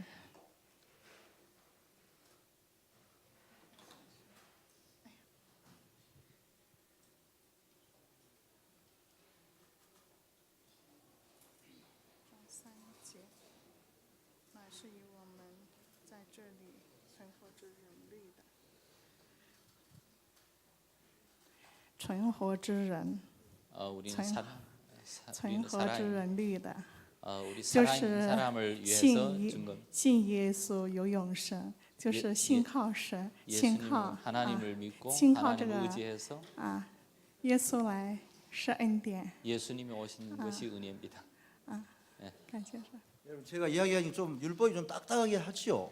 乃是与我们在这里存活之人立的，存活之人， 우리는 참- 우리는 存活之人立的。 우리 就 사람을 是 위해서 준 것. 信耶稣有永生，就是信靠神，信 예수님은 靠 하나님을 믿고 신靠하나님을 这个 의지해서 耶稣来是恩典。 예수님이 오신 것이 은혜입니다. 感谢神。 여러분 제가 이야기하기 좀 율법이 좀 딱딱하게 하지요.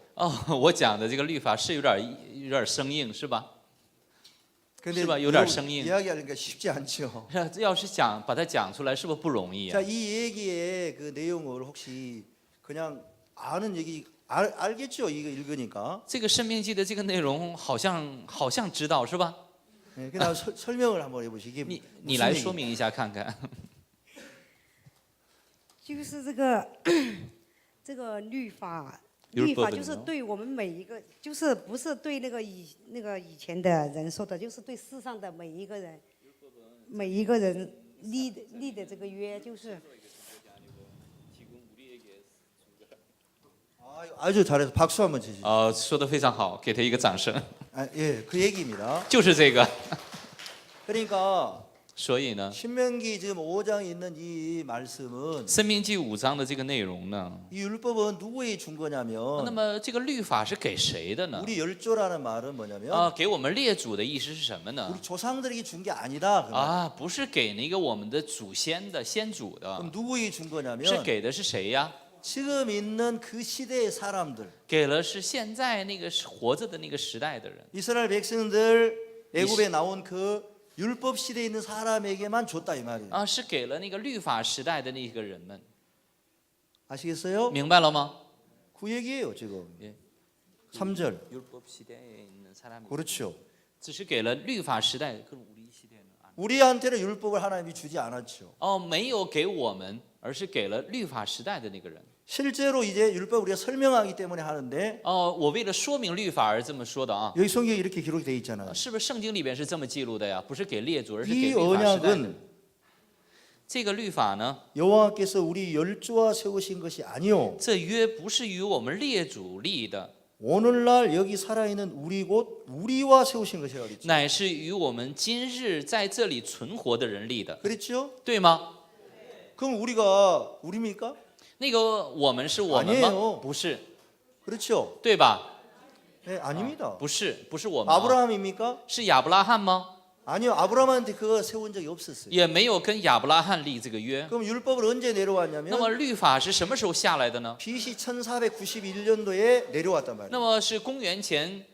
我讲的这个律法是有点生硬，是吧？ 근데 是吧？有点 여러분 生硬。 이야기하니까 쉽지 않죠. 要是把它讲出来，是不是不容易 자, 啊？ 이 얘기의 그 내용을 혹시 그냥 아는 얘기 알겠죠? 이거 읽으니까. 这个生命记的这个内容，好像知道是吧？ 네, 그냥 설명을 한번 해보시기. 你来说明一下看看。就是这个律法，律法就是对我们每一个，就是不是对那个以前的人说的，就是对世上的每一个人立的这个约，就是。 아주 잘해서 박수 한번 치시죠. 说的非常好，给他一个掌声。 아, 예, 그 얘기입니다. 就是这个。 그러니까 所以呢， 신명기 지금 5장에 있는 이 말씀은 申命记5章的这个内容呢， 이 율법은 누구에게 준 那 거냐면 么这个律法是给谁的呢？ 우리 열조라는 말은 뭐냐면 给我们列祖的意思是什么呢？ 우리 조상들에게 준 게 아니다. 그 말. 不是给那个我们的祖先的先祖的， 그럼 누구에게 준 是 거냐면 给的是谁呀？ 지금 있는 그 시대의 사람들. 给了是现在那个活着的那个时代的人。 이스라엘 백성들 애굽에 나온 그 율법 시대에 있는 사람에게만 줬다 이 말이에요. 是给了那个律法时代的那个人们， 아시겠어요? 明白了吗？ 그 얘기예요, 지금. 예. 3절. 율법 시대에 있는 사람이 그렇죠. 只是给了律法时代，그럼 우리 시대는 우리한테는 율법을 하나님이 주지 않았죠. 没有给我们，而是给了律法时代的那个人。 실제로 이제 율법 우리가 설명하기 때문에 하는데 我为了说明律法而这么说的啊， 여기 성경에 이렇게 기록이 돼 있잖아요. 是不是圣经里边是这么记录的呀？不是给列祖，而是给 이 律法时代的。 언약은 这个律法呢， 여호와께서 우리 열조와 세우신 것이 아니요 这约不是与我们列祖立的， 오늘날 여기 살아있는 우리 곧 우리와 세우신 것이라고 그랬죠. 乃是与我们今日在这里存活的人立的， 그렇죠? 对吗？ 그럼 우리가 우리입니까? 那个我们是我们 아니에요 吗？不是， 그렇죠? 对吧？ 네, 아닙니다. 不是，不是我们啊， 아브라함입니까? 是亚伯拉罕吗？ 아니요. 아브라함한테 그거 세운 적이 없었어요. 也没有跟亚伯拉罕立这个约。 그럼 율법을 언제 那 내려왔냐면 么律法是什么时候下来的呢？ BC 1491년도에 내려왔단 말이에요. 那么是公元前，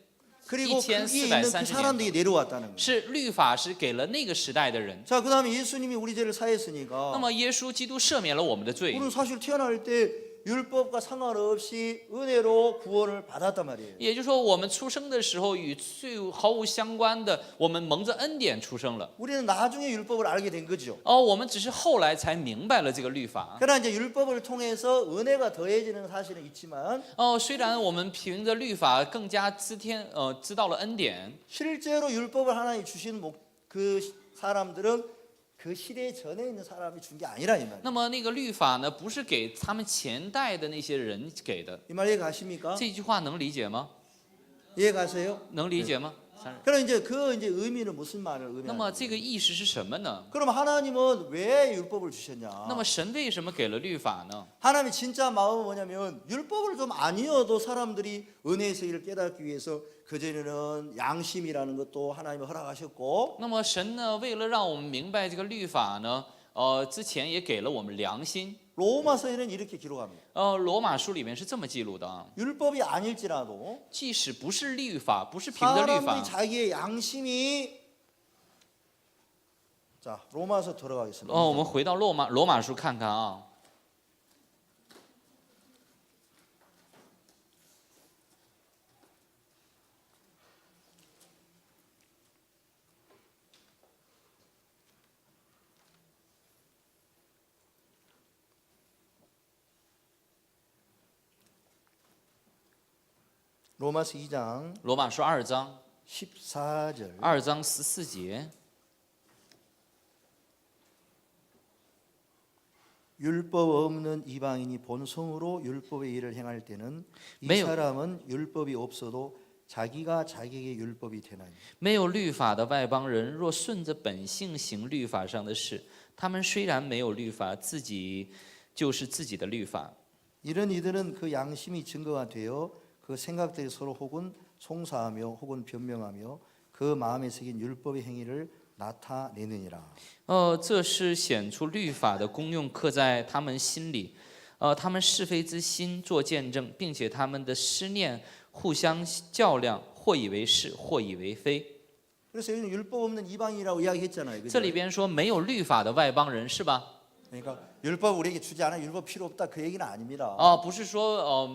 그리고 거기에 있는 그 1430 사람들이 내려왔다는 거예요. 是律法是给了那个时代的人。 자, 그다음에 예수님이 우리 죄를 那 사했으니까 么耶稣基督赦免了我们的罪， 우리는 사실 태어날 때 율법과 상관없이 은혜로 구원을 받았단 말이에요. 也就是说，我们出生的时候与罪毫无相关的，我们蒙着恩典出生了。 우리는 나중에 율법을 알게 된 거죠. 我们只是后来才明白了这个律法。 그러나 이제 율법을 통해서 은혜가 더해지는 사실은 있지만 虽然我们凭着律法更加知道了恩典， 실제로 율법을 하나님 주신 그 사람들은 그 시대 전에 있는 사람이 준 게 아니라 이 말이에요. 那么那个律法呢，不是给他们前代的那些人给的。 이 말 이해가십니까? 这句话能理解吗？ 이해가세요? 能理解吗？ 그럼 이제 그 이제 의미는 무슨 말을 那么 의미하는 这个意识是什么呢？ 그럼 하나님은 왜 율법을 那 주셨냐? 么神为什么给了律法呢？ 하나님의 진짜 마음은 뭐냐면 율법을 좀 아니어도 사람들이 은혜의 세계를 깨닫기 위해서 그전에는 양심이라는 것도 하나님이 허락하셨고 那么神呢，为了让我们明白这个律法呢，之前也给了我们良心。 로마서에는 이렇게 기록합니다. 罗马书里面是这么记录的啊， 율법이 아닐지라도 即使不是律法，不是凭着律 사람들이 法， 자기의 양심이 자 로마서 돌아가겠습니다. 我们回到罗马书看看啊。 로마서 2장 罗马书2章 14절 2章14节， 율법 없는 이방인이 본성으로 율법의 일을 행할 때는 이 매우- 사람은 율법이 없어도 자기가 자기에게 율법이 되나니 没有律法的外邦人，若顺着本性行律法上的事，他们虽然没有律法，自己就是自己的律法。 이런 이들은 그 양심이 증거가 되어 그 생각들이 서로 혹은 송사하며 혹은 변명하며 그 마음에 새긴 율법의 행위를 나타내느니라. 这是显出律法的功用，刻在他们心里。他们是非之心做见证，并且他们的思念互相较量，或以为是，或以为非。 그래서 여기는 율법 없는 이방인이라고 이야기했잖아요. 这 그죠? 里边说没有律法的外邦人，是吧？ 그러니까 율법 우리에게 주지 않아 율법 필요 없다 그 얘기는 아닙니다. 不是说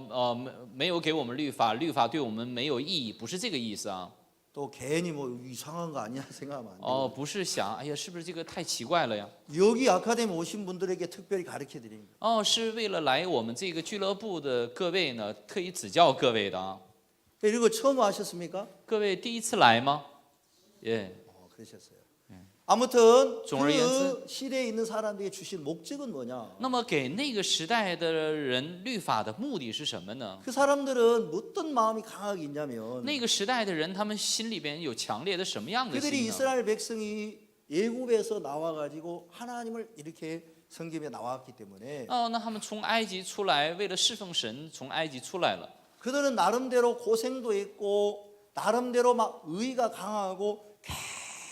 没有给我们律法，律法对我们没有意义，不是这个意思啊。 또 괜히 뭐 이상한 거 아니야 생각하면 안 돼요. 不是想，哎呀，是不是这个太奇怪了呀？ 여기 아카데미 오신 분들에게 특별히 가르쳐 드립니다. 是为了来我们这个俱乐部的各位呢，特意指教各位的啊。 이거 처음 하셨습니까? 各位第一次来吗？예. 그러셨어요. 아무튼 종을 그 시대에 있는 사람들에게 주신 목적은 뭐냐? 那么给那个时代的人律法的目的是什么呢？ 그 사람들은 어떤 마음이 강하게 있냐면 那个时代的人，他们心里边有强烈的什么样的 그들이 心呢？ 이스라엘 백성이 예굽에서 나와 가지고 하나님을 이렇게 섬기며 나왔기 때문에 那他们从埃及出来，为了侍奉神，从埃及出来了。 그들은 나름대로 고생도 했고 나름대로 막 의가 강하고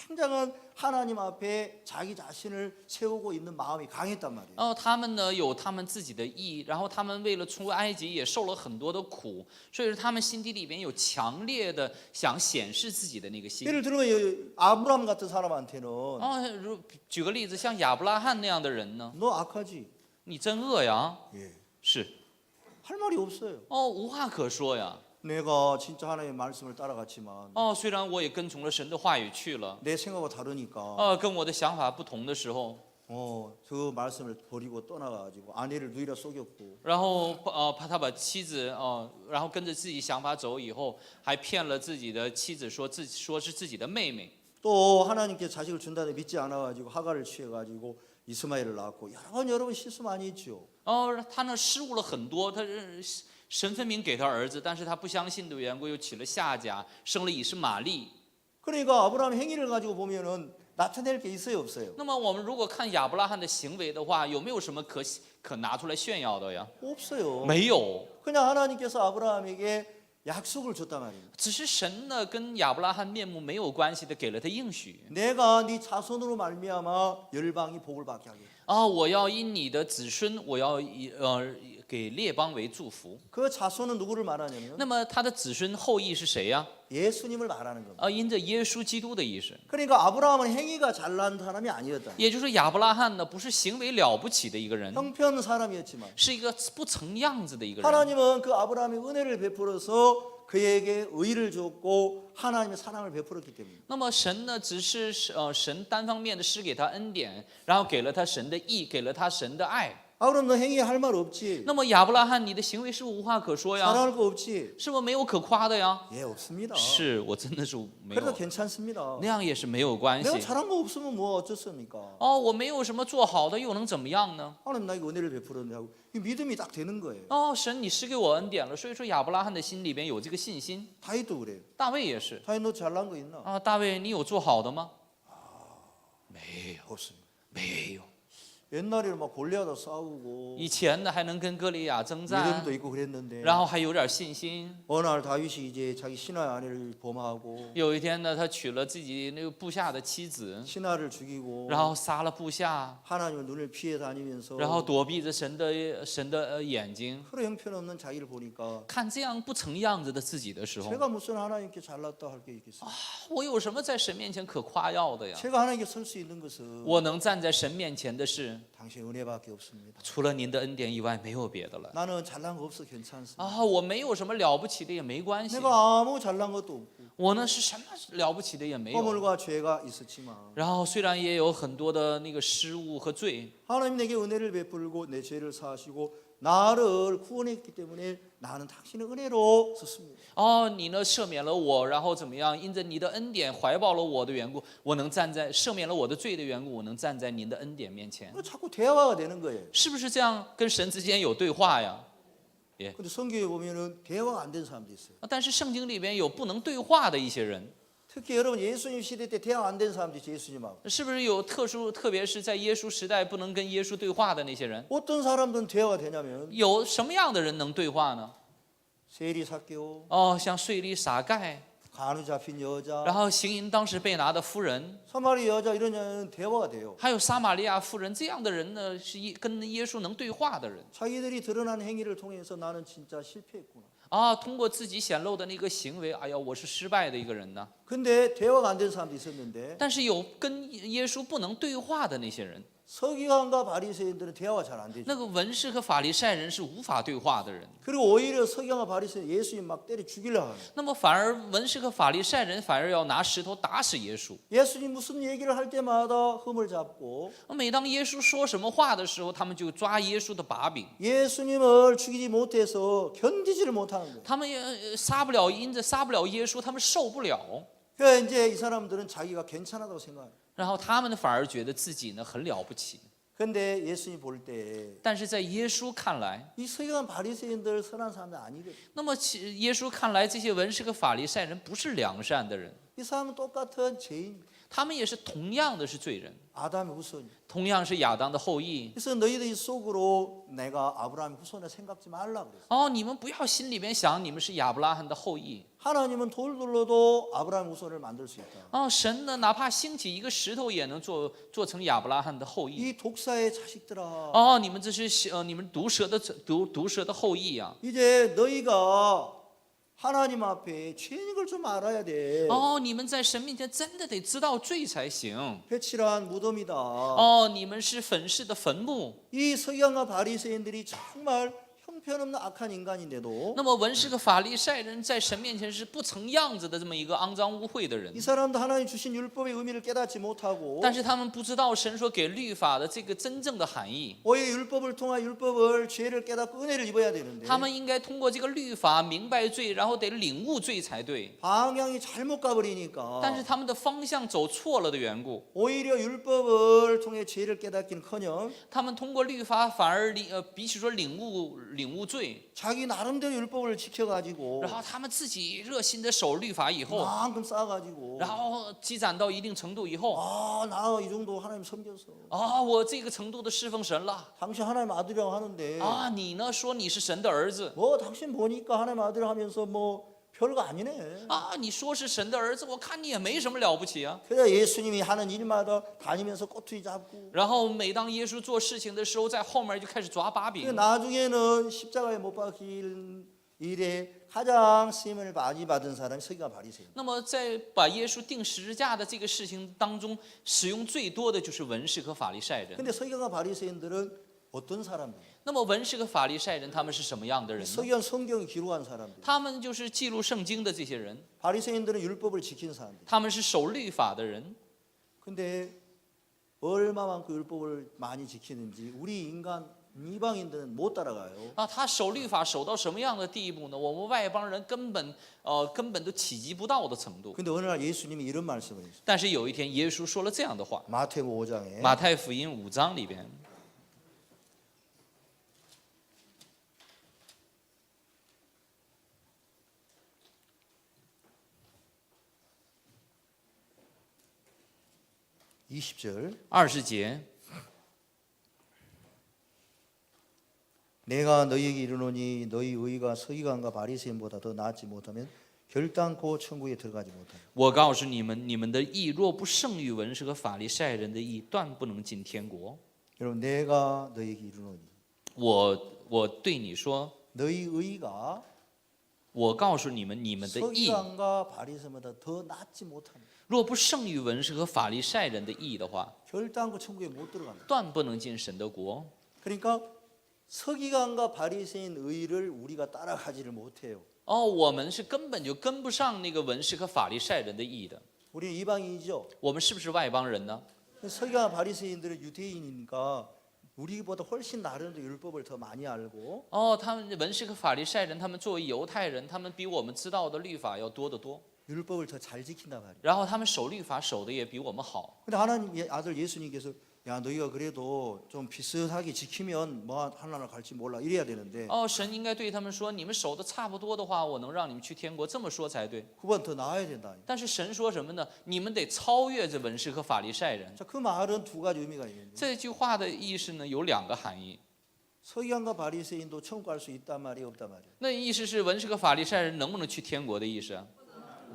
굉장한 하나님 앞에 자기 자신을 세우고 있는 마음이 강했단 말이에요. 他们呢有他们自己的意，然后他们为了出埃及也受了很多的苦，所以说他们心底里边有强烈的想显示自己的那个心。 예를 들면 아브라함 같은 사람한테는 举个例子，像亚伯拉罕那样的人呢， 너 악하지? 你真恶呀？ 예. 是 할 말이 없어요. 无话可说呀。 내가 진짜 하나님의 말씀을 따라갔지만 虽然我也跟从了神的话语去了， 내 생각과 다르니까 跟我的想法不同的时候， 그 말씀을 버리고 떠나가지고 아내를 누이라 속였고 然后他把妻子然后跟着自己想法走以后，还骗了自己的妻子，说是自己的妹妹。 또 하나님께 자식을 준다는데 믿지 않아가지고 하가를 취해가지고 이스마엘을 낳았고 여러분 실수 많이 했죠. 他呢失误了很多，神分明给他儿子，但是他不相信的缘故，又娶了夏甲，生了以实玛利。 그러니까 아브라함 행위를 가지고 보면은 나타낼 게 있어요, 없어요? 那么我们如果看亚伯拉罕的行为的话，有没有什么可拿出来炫耀的呀？ 없어요. 没有， 그냥 하나님께서 아브라함에게 약속을 줬단 말이에요. 只是神呢跟亚伯拉罕面目没有关系的给了他应许。 내가 네 자손으로 말미암아 열방이 복을 받게 하게. 我要因你的子孙，我要给列邦为祝福。 그 자손은 누구를 말하냐면 那么他的子孙后裔是谁呀？ 예수님을 말하는 겁니다. 因着耶稣基督的意思。 그러니까 아브라함은 행위가 잘난 사람이 아니었다. 也就是亚伯拉罕呢，不是行为了不起的一个人， 형편 사람이었지만 是一个不成样子的一个人。 하나님은 그 아브라함의 은혜를 베풀어서 그에게 의를 줬고 하나님의 사랑을 베풀었기 때문에 那么神呢，只是神单方面的施给他恩典，然后给了他神的义，给了他神的爱。 아브라함 너 행위할 말 없지? 那么亚伯拉罕，你的行为是不是无话可说呀？ 자랑할 거 없지? 是不是没有可夸的呀？ 예, 없습니다. 是我真的是没 그래도 有， 괜찮습니다. 那样也是没有关系 내가 。 잘한 거 없으면 뭐 어쩌습니까? 我没有什么做好的，又能怎么样呢？ 하나님 나에게 은혜를 베풀었는데 하고 이 믿음이 딱 되는 거예요. 神，你施给我恩典了，所以说亚伯拉罕的心里边有这个信心。 다윗도 그래요. 大卫也是 다윗 너 잘난 거 있나? 大卫，你有做好的吗？没有， 없습니다. 没有。 옛날에는 막 골리앗과 싸우고 以前呢还能跟歌利亚征战， 믿음도 있고 그랬는데 然后还有点信心。 어느 날 다윗이 이제 자기 신하의 아내를 범하고 有一天呢，他娶了自己那个部下的妻子， 신하를 죽이고 然后杀了部下， 하나님의 눈을 피해 다니면서 然后躲避着神的眼睛。 서로 형편없는 자기를 보니까 看这样不成样子的自己的时候， 제가 무슨 하나님께 잘났다 할 게 있겠어요? 我有什么在神面前可夸耀的呀？ 제가 하나님께 설 수 있는 것은 我能站在神面前的是， 당신의 은혜밖에 없습니다. 除了您的恩典以外，没有别的了。 나는 잘난 거 없어 괜찮습니다. 我没有什么了不起的，也没关系。 내가 아무 잘난 것도 없고 我呢是什么了不起的也没有。 허물과 죄가 있었지만 然后虽然也有很多的那个失误和罪， 하나님 내게 은혜를 베풀고 내 죄를 사하시고 나를 구원했기 때문에 나는 당신의 은혜로 섰습니다. 你呢赦免了我，然后怎么样？因着你的恩典怀抱了我的缘故，我能站在赦免了我的罪的缘故，我能站在您的恩典面前。 자꾸 대화가 되는 거예요. 是不是这样跟神之间有对话呀？ 근데 성경에 보면은 대화가 안 된 사람도 있어요. 但是圣经里边有不能对话的一些人， 특히 여러분 예수님 시대 때 대화 안 된 사람도 있어요. 예수님하고. 是不是有特别是在耶稣时代不能跟耶稣对话的那些人？ 어떤 사람들은 대화가 되냐면 有什么样的人能对话呢？ 세리 삭개오, 像税吏撒盖， 간우 잡힌 然 여자, 后行淫当时被拿的夫人， 사마리 여자 이런 여자는 대화가 돼요. 还有撒玛利亚妇人，这样的人呢，是跟耶稣能对话的人。 자기들이 드러난 행위를 통해서 나는 진짜 실패했구나. 通过自己显露的那个行为，哎呀，我是失败的一个人呢。 근데 대화가 안 된 사람도 있었는데 但是有跟耶稣不能对话的那些人， 서기관과 바리새인들은 대화가 잘 안 되죠. 那个文士和法利赛人是无法对话的人。 그리고 오히려 서기관과 바리새인 예수님 막 때려 죽이려고 하는. 那么反而文士和法利赛人反而要拿石头打死耶稣。 예수님 무슨 얘기를 할 때마다 흠을 잡고 每当耶稣说什么话的时候，他们就抓耶稣的把柄。 예수님을 죽이지 못해서 견디지를 못하는 거예요. 他们也因着杀不了耶稣，他们受不了。 그러니까 이제 이 사람들은 자기가 괜찮다고 생각해요. 然后他们呢反而觉得自己呢很了不起。 근데 예수님 볼 때 但是在耶稣看来， 이 서기관 바리새인들 선한 사람들 아니거든. 那么耶稣看来，这些文士和法利赛人不是良善的人， 이 사람은 똑같은 죄인. 他们也是同样的是罪人， 아담의 후손. 同样是亚当的后裔。 그래서 너희들 속으로 내가 아브라함의 후손을 생각지 말라 그랬어. 你们不要心里边想你们是亚伯拉罕的后裔。 하나님은 돌 둘러도 아브라함의 후손을 만들 수 있다. 神呢，哪怕兴起一个石头，也能做成亚伯拉罕的后裔。 이 독사의 자식들아. 你们这是你们毒蛇的后裔呀、 이제 너희가 하나님 앞에 죄인 걸 좀 알아야 돼. 你们在神面前真的得知道罪才行。 회칠한 무덤이다. 你们是粉饰的坟墓。 이 서기관과 바리새인들이 정말 형편없는 악한 인간인데도 那么文士和法利赛人在神面前是不成样子的这么一个肮脏污秽的人 이 ， 사람도 하나님 주신 율법의 의미를 깨닫지 못하고 但是他们不知道神所给律法的这个真正的含义。 오히려 율법을 통한 율법을 죄를 깨닫고 은혜를 입어야 되는데 他们应该通过这个律法明白罪，然后得领悟罪才对。 방향이 잘못 가버리니까 但是他们的方向走错了的缘故， 오히려 율법을 통해 죄를 깨닫기는커녕 他们通过律法反而比起说领悟罪， 자기 나름대로 율법을 지켜가지고 然后他们自己热心的守律法以后， 만큼 쌓아가지고 然后积攒到一定程度以后， 나 이 정도 하나님 섬겼어. 我这个程度的侍奉神了。 당신 하나님 아들이라고 하는데 你呢说你是神的儿子， 뭐 당신 보니까 하나님 아들 하면서 뭐 별거 아니네. 你说是神的儿子，我看你也没什么了不起啊。 그래서 예수님이 하는 일마다 다니면서 꼬투리 잡고 然后每当耶稣做事情的时候，在后面就开始抓把 그 柄。 나중에는 십자가에 못 박힐 일에 가장 쓰임을 많이 받은 사람이 서기관 바리새인. 那么在把耶稣钉十字架的这个事情当中，使用最多的就是文士和法利赛人。 근데 서기관과 바리새인들은 어떤 사람들? 那么文士和法利赛人他们是什么样的人呢？ 서기관 성경을 기록한 사람들. 他们就是记录圣经的这些人， 바리새인들은 율법을 지키는 사람들. 他们是守律法的人。 근데 얼마만큼 율법을 많이 지키는지 우리 인간 이방인들은 못 따라가요. 他守律法守到什么样的地步呢？我们外邦人根本都企及不到的程度。 근데 어느 날 예수님이 이런 말씀을 했어요. 但是有一天，耶稣说了这样的话， 마태복음 5장에 马太福音5章里边， 20절 20节， 내가 너희에게 이르노니 너희 의가 서기관과 바리새인보다 더 나았지 못하면 결단코 천국에 들어가지 못하리라. 我告诉你们，你们的义若不胜于文士和法利赛人的义，断不能进天国。 여러분 내가 너희에게 이르노니 我对你说， 너희 의가 我告诉你们，你们的义 서기관과 바리새인보다 더 낫지 못하면 若不胜于文士和法利赛人的义的话， 결단코 천국에 못 들어간다. 断不能进神的国。 그러니까 서기관과 바리새인 의를 우리가 따라가지를 못해요. 我们是根本就跟不上那个文士和法利赛人的义的。 우리 이방인이죠. 我们是不是外邦人呢？ 서기관 바리새인들은 유대인이니까 우리보다 훨씬 나름대로 율법을 더 많이 알고 他们文士和法利赛人，他们作为犹太人，他们比我们知道的律法要多得多。 율법을 더 잘 지킨단 말이에요. 然后他们守律法守的也比我们好。 근데 하나님 아들 예수님께서 야 너희가 그래도 좀 비슷하게 지키면 뭐 하나를 갈지 몰라 이래야 되는데 神应该对他们说，你们守的差不多的话，我能让你们去天国，这么说才对。 그보다 더 나아야 된다. 但是神说什么呢？你们得超越这文士和法利赛人。 자, 그 말은 두 가지 의미가 있는데 这句话的意思呢有2个含义。 서기관과 바리새인도 천국 갈 수 있단 말이 없단 말이에요. 那意思是文士和法利赛人能不能去天国的意思啊？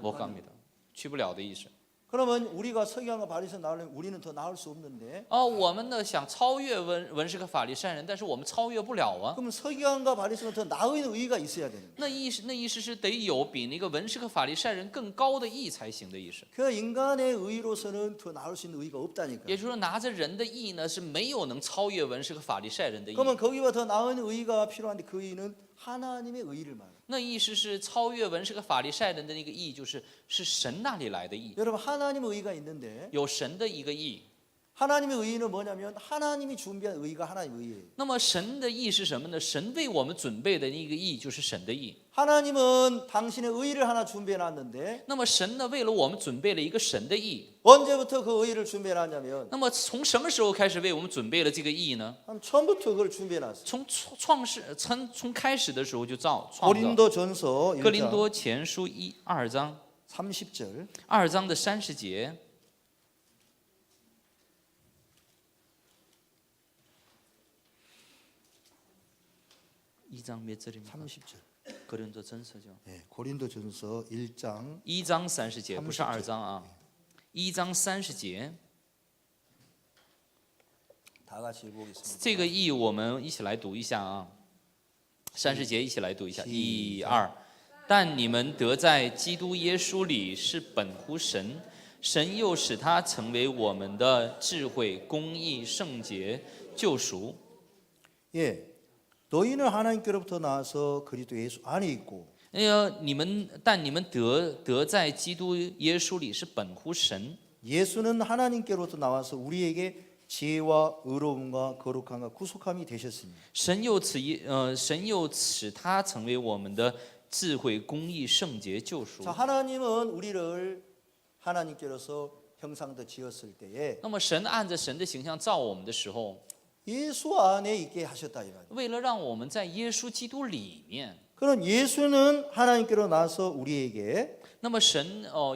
못 갑니다，去不了的意思。 그러면 우리가 서기관과 바리새인 나오려면 우리는 더 나을 수 없는데 我们呢想超越文士和法利赛人，但是我们超越不了啊。 그러면 서기관과 바리새인은 더 나은 의가 있어야 되는 거예요. 那意思是得有比那个文士和法利赛人更高的义才行的意思。 그 인간의 의로서는 더 나을 수 있는 의가 없다니까. 也就是说，拿着人的义呢是没有能超越文士和法利赛人的义。 그러면 거기와 더 나은 의가 필요한데 그 의는 하나님의 의를 말해요. 那意思是超越文士和法利赛人的那个义，是神那里来的义， 여러분 하나님의 의가 있는데 有神的一个义。 하나님의 의는 뭐냐면 하나님이 준비한 의가 하나님의 의예요. 那么神的义是什么呢？神为我们准备的那个义就是神的义。 하나님은 당신의 의를 하나 준비해 놨는데 那么神呢，为了我们准备了一个神的义。 언제부터 그 의를 준비해 놨냐면 那么从什么时候开始为我们准备了这个义呢？ 처음부터 그걸 준비해 놨어요. 从开始的时候就创造。 고린도전서 哥林 1장 多前书2章 30절 2章的30节。 2장 몇 절입니까? 30절. 고린도전서죠. 네, 고린도전서 1장 1장 30节，不是2章啊。1章30节， 다 같이 읽어보겠습니다. 这个义我们一起来读一下啊。30节一起来读一下，1、2。但你们得在基督耶稣里是本乎神，神又使他成为我们的智慧、公义、圣洁、救赎。 예, 너희는 하나님께로부터 나와서 그리스도 예수 안에 있고 但你们得在基督耶稣里是本乎神。 예수는 하나님께로부터 나와서 우리에게 지혜와 의로움과 거룩함과 구속함이 되셨으니 神又使他成为我们的智慧、公义、圣洁、救赎。 자, 하나님은 우리를 하나님께로서 형상도 지었을 때에 那么神按着神的形象造我们的时候， 예수 안에 있게 하셨다 이 말이에요. 为了让我们在耶稣基督里面， 그럼 예수는 하나님께로 나서 우리에게 那么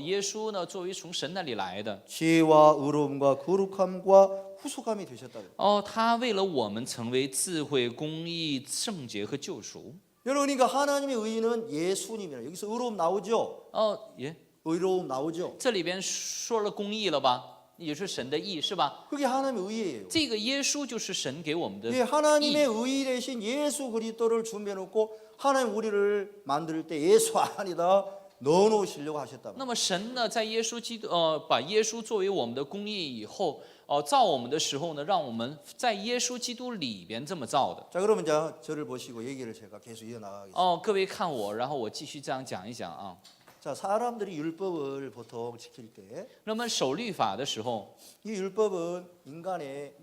耶稣呢，作为从神那里来的， 지혜와 의로움과 거룩함과 후속함이 되셨다고. 他为了我们成为智慧、公义、圣洁和救赎。 여러분 그러니까 하나님의 의는 예수님이라. 여기서 의로움 나오죠? 耶， 의로움 나오죠? 这里边说了公义了吧？也是神的义是吧？ 그게 하나님의 의예요. 这个耶稣就是神给我们的 예, 하나님의 의 대신 예수 그리스도를 준비해놓고 하나님 우리를 만들 때 예수 안에다 넣어놓으시려고 하셨다. 那么神呢，在耶稣基督把耶稣作为我们的公义以后，造我们的时候呢，让我们在耶稣基督里边这么造的。 자, 그러면 자 저를 보시고 얘기를 제가 계속 이어나가겠습니다. 各位看我，然后我继续这样讲一讲啊。 자, 사람들이 율법을 보통 지킬 때 이 那么守律法的时候， 율법은 인간의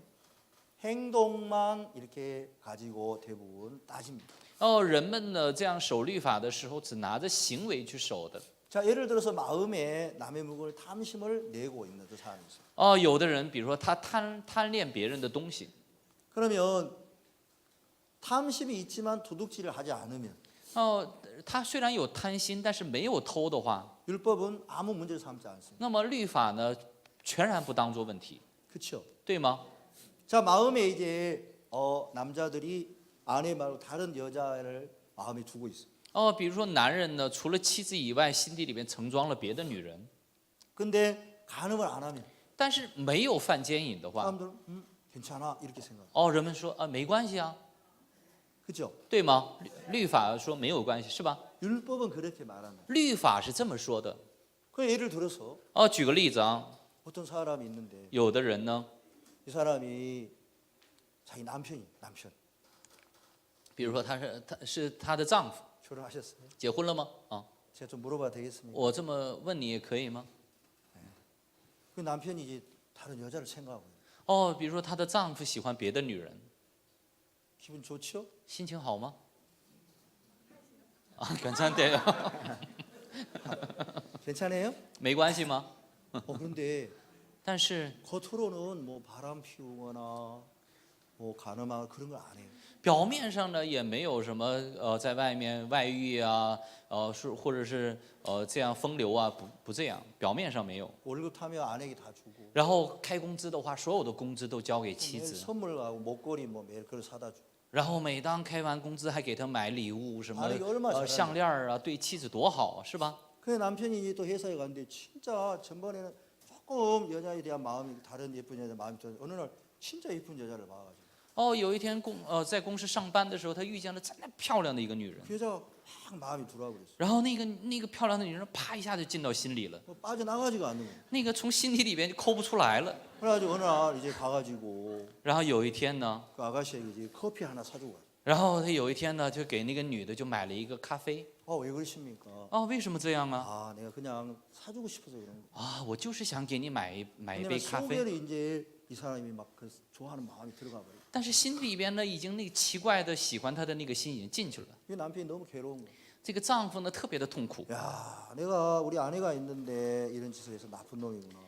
행동만 이렇게 가지고 대부분 따집니다. 人们呢这样守律法的时候，只拿着行为去守的。 자, 예를 들어서 마음에 남의 물건을 탐심을 내고 있는 그 사람이 있어요. 有的人，比如说他贪恋别人的东西， 그러면 탐심이 있지만 도둑질을 하지 않으면 他虽然有贪心，但是没有偷的话， 율법은 아무 문제를 삼지 않습니다. 那么律法呢全然不当作问题， 그렇죠? 对吗？ 자, 마음에 이제 남자들이 아내 말고 다른 여자를 마음에 두고 있어요. 比如说男人呢，除了妻子以外，心底里面盛装了别的女人， 근데 간음을 안 하면 但是没有犯奸淫的话， 사람들은 괜찮아 이렇게 생각. 人们说没关系啊， 그렇죠? 对吗？律法说没有关系，是吧？ 율법은 그렇게 말합니다. 律法是这么说的。 그 예를 들어서 举个例子啊， 어떤 사람이 있는데 有的人呢， 이 사람이 자기 남편. 比如说他是他的丈夫， 결혼하셨어요? 结婚了吗？ 제가 좀 물어봐도 되겠습니까? 我这么问你也可以吗？ 그 남편이 이제 다른 여자를 생각하고 있어요. 比如说她的丈夫喜欢别的女人， 기분 좋죠? 心情好吗？괜찮대요. 괜찮아요? 没关系吗？ 그런데 但是 겉으로는 뭐 바람 피우거나 뭐 간음하거나 그런 걸 안 해요. 表面上呢也没有什么在外面外遇啊，或者是这样风流啊，不这样，表面上没有。 월급 타면 아내에게 다 주고 然后开工资的话，所有的工资都交给妻 매일 子， 선물하고 목걸이 뭐 매일 그걸 사다 주고 然后每当开完工资还给他买礼物，什么啊那个얼마나 잘하냐项链啊，对妻子多好啊，是吧？ 그 남편이 또 회사에 갔는데 진짜 전번에는 조금 여자에 대한 마음이 다른 예쁜 여자 마음이 들어서 어느 날 진짜 예쁜 여자를 봐가지고 有一天在公司上班的时候，他遇见了真的漂亮的一个女人， 그 여자가 막 마음이 들어와 버렸어요. 然后那个漂亮的女人啪一下就进到心里了， 뭐 빠져나가지가 않는 거예요. 那个从心底里边就抠不出来了。 그래가지고 어느 날 이제 가가지고 然后有一天呢， 그 아가씨에게 이제 커피 하나 사주고 가요. 然后他有一天呢，就给那个女的就买了一个咖啡。 왜 그러십니까? 为什么这样啊？ 내가 그냥 사주고 싶어서 그런 거. 我就是想给你买一杯 왜냐면 咖啡， 속에는 이제 이 사람이 막 그 좋아하는 마음이 들어가 버려. 但是心里边呢，已经那个奇怪的喜欢他的那个心已经进去了。 이 남편이 너무 괴로운 거야. 这个丈夫呢，特别的痛苦。 야, 내가 우리 아내가 있는데 이런 짓을 해서 나쁜 놈이구나.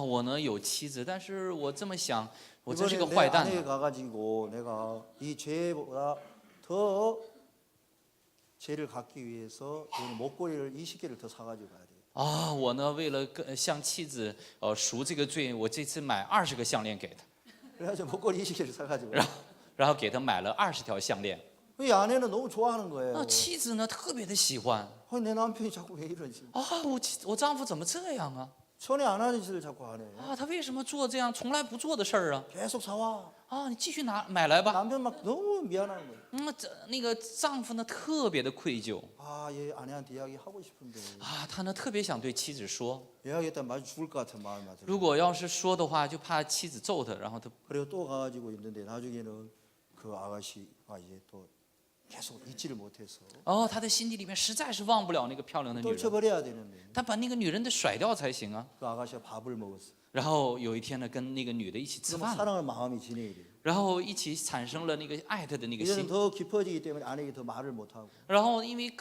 我呢有妻子，但是我这么想，我真是 이번에 个 내 坏蛋 아내에 啊。 가가지고 내가 이 죄보다 더 죄를 갚기 위해서 오늘 목걸이를 20개를 더 사가지고 가야 돼. 我呢为了向妻子赎这个罪，我这次买20个项链给他， 그래가지고 목걸이 20개를 사가지고. 然后给他买了20条项链。 이 아내는 너무 좋아하는 거예요. 妻子呢特别的喜欢。 내 남편이 자꾸 왜 이러지? 我丈夫怎么这样啊？ 전에 안 하는 짓을 자꾸 하네. 他为什么做这样从来不做的事儿啊？ 계속 사와. 你继续买来吧。 남편 막 너무 미안한 거예요. 那个丈夫呢特别的愧疚。 얘 아내한테 이야기하고 싶은데 他呢特别想对妻子说， 이야기했다 마주 죽을 것 같은 마음이 들어요. 如果要是说的话，就怕妻子揍他，然后他 그리고 또 가가지고 있는데 나중에는 그 아가씨가 이제 또 계속 잊지를 못해서 他的心底里面实在是忘不了那个漂亮的女人， 떨쳐버려야 되는데 他把那个女人得甩掉才行啊。 그 아가씨가 밥을 먹었어. 然后有一天呢，跟那个女的一起吃 그러면 饭了， 사랑할 마음이 진행이 돼. 然后一起产生了那个爱她的那个 이제는 心， 더 깊어지기 때문에 아내에게 더 말을 못 하고 然后因为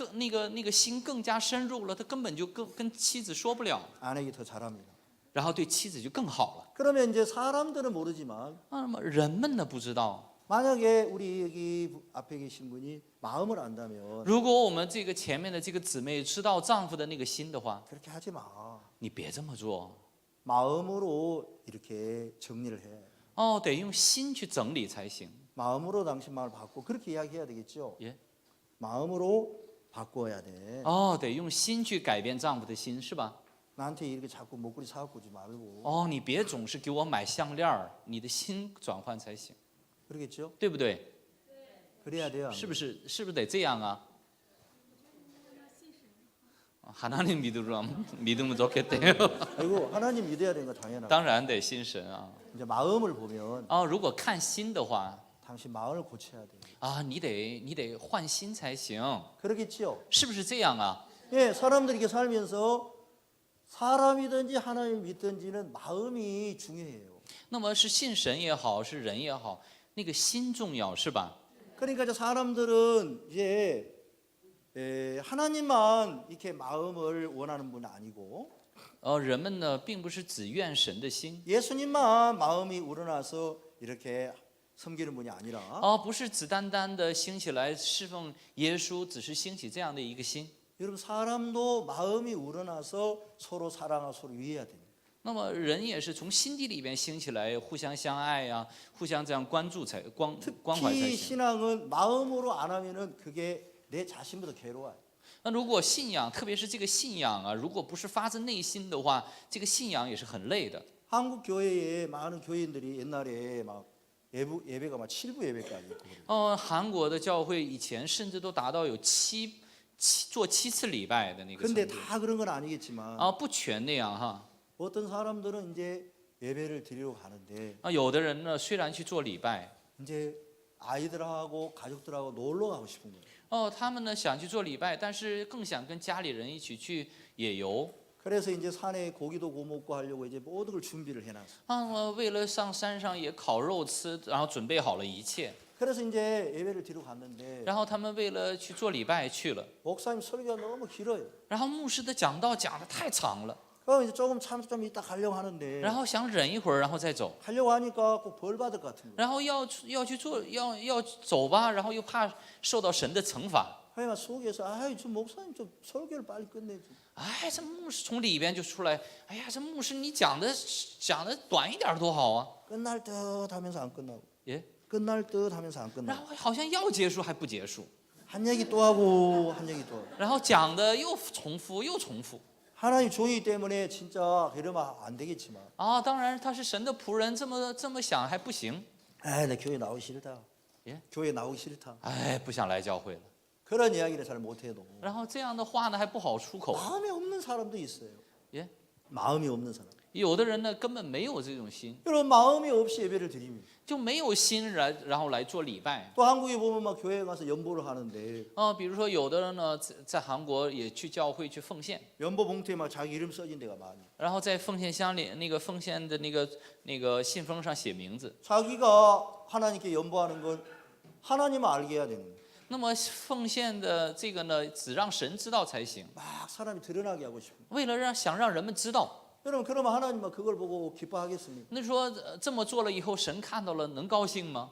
那个心更加深入了，他根本就跟妻子说不了， 아내에게 더 잘합니다. 然后对妻子就更好了。 그러면 이제 사람들은 모르지만 那么人们呢不知道， 만약에 우리 여기 앞에 계신 분이 마음을 안다면 如果我们这个前面的这个姊妹知道丈夫的那个心的话， 그렇게 하지 마. 你别这么做， 마음으로 이렇게 정리를 해. 得用心去整理才行。 마음으로 당신 마음을 바꾸고 그렇게 이야기해야 되겠죠. 예. 마음으로 바꿔야 돼. 得用心去改变丈夫的心，是吧？ 나한테 이렇게 자꾸 목걸이 사갖고 오지 말고 你别总是给我买项链儿，你的心转换才行， 그러겠죠? 对不对？ 그래야 돼요. 是不是？是不是得这样啊？ 하나님 믿으면 좋겠대요. 그리고 하나님 믿어야 되는 거 당연하고 当然得信神啊。 이제 마음을 보면 如果看心的话， 당신 마음을 고쳐야 돼. 你得换心才行， 그러겠지요? 是不是这样啊？ 예, 사람들이 이렇게 살면서 사람이든지 하나님 믿든지는 마음이 중요해요. 那么是信神也好，是人也好，那个心重要，是吧？ 그러니까 이제 사람들은 이제 하나님만 이렇게 마음을 원하는 분 아니고 人们呢，并不是只愿神的心， 예수님만 마음이 우러나서 이렇게 섬기는 분이 아니라 不是只单单的兴起来侍奉耶稣，只是兴起这样的一个心。 여러분 사람도 마음이 우러나서 서로 사랑하고 서로 위해야 됩니다. 那么人也是从心底里边兴起来，互相相爱呀、互相这样关注才关怀才 특히 行。 신앙은 마음으로 안 하면은 그게 내 자신보다 괴로워요. 那如果信仰，特别是这个信仰啊，如果不是发自内心的话，这个信仰也是很累的。 한국 교회에 많은 교인들이 옛날에 막 예배가 막 7부 예배까지 있고 그래요. 韩国的教会以前甚至都达到有做7次礼拜的那个程 근데 度。 다 그런 건 아니겠지만 不全那样哈。 어떤 사람들은 이제 예배를 드리러 가는데 有的人呢，虽然去做礼拜， 이제 아이들하고 가족들하고 놀러 가고 싶은 거예요. 他们呢想去做礼拜，但是更想跟家里人一起去野游。 그래서 이제 산에 고기도 구워 먹고 하려고 이제 모든 걸 준비를 해놨어요. 为了上山上也烤肉吃，然后准备好了一切。 그래서 이제 예배를 드리러 갔는데 然后他们为了去做礼拜去了， 목사님 설교가 너무 길어요. 然后牧师的讲道讲得太长了， 그럼 이제 조금 좀 이따 가려고 하는데 然后想忍一会儿，然后再走， 하려고 하니까 꼭 벌 받을 것 같은 거예요. 然后要去做，要走吧，然后又怕受到神的惩罚。 하여간 속에서 아이 저 목사님 좀 설교를 빨리 끝내줘. 这牧师从里边就出来，这牧师你讲的短一点多好啊！ 끝날 듯 하면서 안 끝나고 耶， 끝날 듯 하면서 안 然 끝나고 后好像要结束还不结束， 한 얘기 또 하고 한 얘기 또 하고 然后讲的又重复又重复。 하나님 종이기 때문에 진짜 이러면 안 되겠지만 当然他是神的仆人，这么想还不行。 나 교회 나오기 싫다. 예? 교회 나오기 싫다. 不想来教会了。 그런 이야기를 잘 못해도 然后这样的话呢还不好出口。 마음이 없는 사람도 있어요. 예? 마음이 없는 사람. 有的人呢根本没有这种心， 여러분 마음이 없이 예배를 드립니다. 就没有心然后来做礼拜。 또 한국에 보면 막 교회에 가서 연보를 하는데 比如说有的人呢在韩国也去教会去奉献， 연보 봉투에 막 자기 이름 써진 데가 많아요. 然后在奉献箱里那个奉献的那个信封上写名字。 자기가 하나님께 연보하는 건 하나님을 알게 해야 되는 거예요. 那么奉献的这个呢，只让神知道才行， 막 사람이 드러나게 하고 싶은 거예요. 为了想让人们知道。 여러분 그러면 하나님은 그걸 보고 기뻐하겠습니까? 那说这么做了以后，神看到了能高兴吗？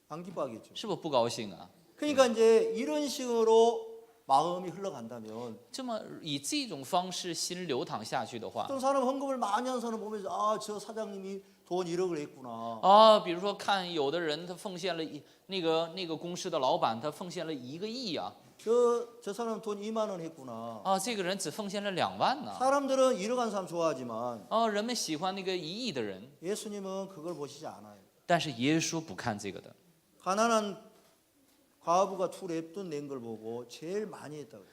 안 기뻐하겠죠. 是不是不高兴啊？ 그러니까 이제 이런 식으로 마음이 흘러간다면 这么以这种方式心流淌下去的话， 어떤 사람 헌금을 많이 한 사람 보면서 아 저 사장님이 돈 1억을 했구나. 比如说看有的人他奉献了那个公司的老板他奉献了1个亿啊， 저 사람 돈 2만 원 했구나. 这个人只奉献了2万呢。 사람들은 1억 한 사람 좋아하지만 人们喜欢那个1亿的人， 예수님은 그걸 보시지 않아요. 但是耶稣不看这个的。 가난한 과부가 두 랩돈 낸 걸 보고 제일 많이 했다고.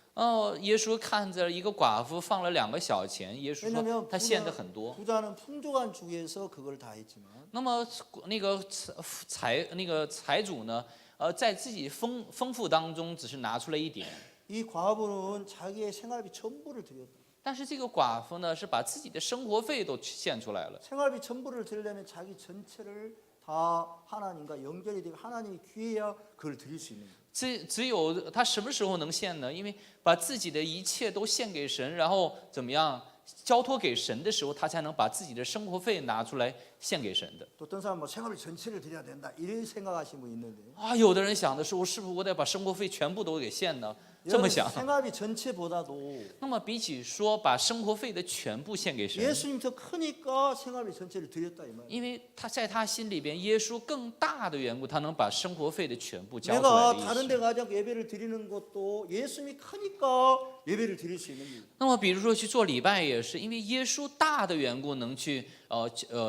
耶稣看着一个寡妇放了2个小钱，耶稣 왜냐하면 说他献的很多。 부자는 풍족한 주에서 그걸 다 했지만 那么那个财主呢，在自己丰富当中只是拿出了一点， 이 과부는 자기의 생활비 전부를 드렸다. 但是这个寡妇呢，是把自己的生活费都献出来了。 생활비 전부를 드리려면 자기 전체를 다 하나님과 연결이 되고 하나님이 귀해야 그걸 드릴 수 있는 거예요. 只有他什么时候能献呢？因为把自己的一切都献给神，然后怎么样交托给神的时候，他才能把自己的生活费拿出来献给神的。 또 어떤 사람은 뭐 생활비 전체를 드려야 된다 이런 생각하시는 분 있는데 有的人想的是，我是不是我得把生活费全部都给献呢？这么想。 생활비 전체보다도 那么比起说把生活费的全部献给神， 예수님 더 크니까 생활비 전체를 드렸다 이 말이에요. 因为他在他心里边，耶稣更大的缘故，他能把生活费的全部交出来 내가 的意 다른 思。 데 가서 예배를 드리는 것도 예수님이 크니까 예배를 드릴 수 있는 거예요. 那么比如说去做礼拜也是，因为耶稣大的缘故，能去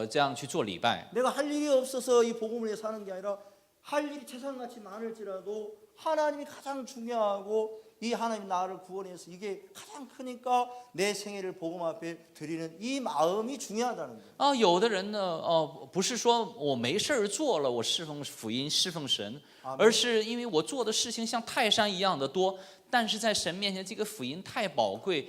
这样去做礼拜。 내가 할 일이 없어서 이 복음을 위해 사는 게 아니라 할 일이 태산같이 많을지라도 하나님이 가장 중요하고 이 하나님 나를 구원해서 이게 가장 크니까 내 생애를 복음 앞에 드리는 이 마음이 중요하다는 거예요. 有的人呢，不是说我没事儿做了，我侍奉福音、侍奉神，而是因为我做的事情像泰山一样的多，但是在神面前这个福音太宝贵，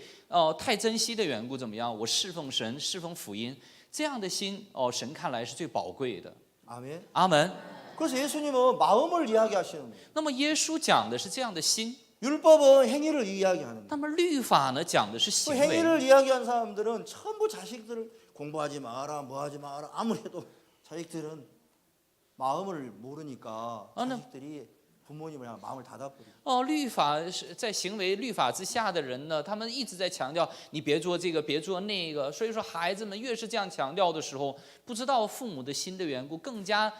太珍惜的缘故，怎么样？我侍奉神、侍奉福音，这样的心，神看来是最宝贵的。 아멘. 阿门。 그래서 예수님은 마음을 이야기하시는 거예요. 那么耶稣讲的是这样的心， 율법은 행위를 이야기하는 거예요. 那么律法呢讲的是 그 行为。 행위를 이야기한 사람들은 전부 자식들을 공부하지 마라, 뭐 하지 마라. 아무래도 자식들은 마음을 모르니까 자식들이 부모님을 향해 마음을 닫아버려요. 律法是在行为律法之下的人呢，他们一直在强调你别做这个，别做那个。所以说，孩子们越是这样强调的时候，不知道父母的心的缘故，更加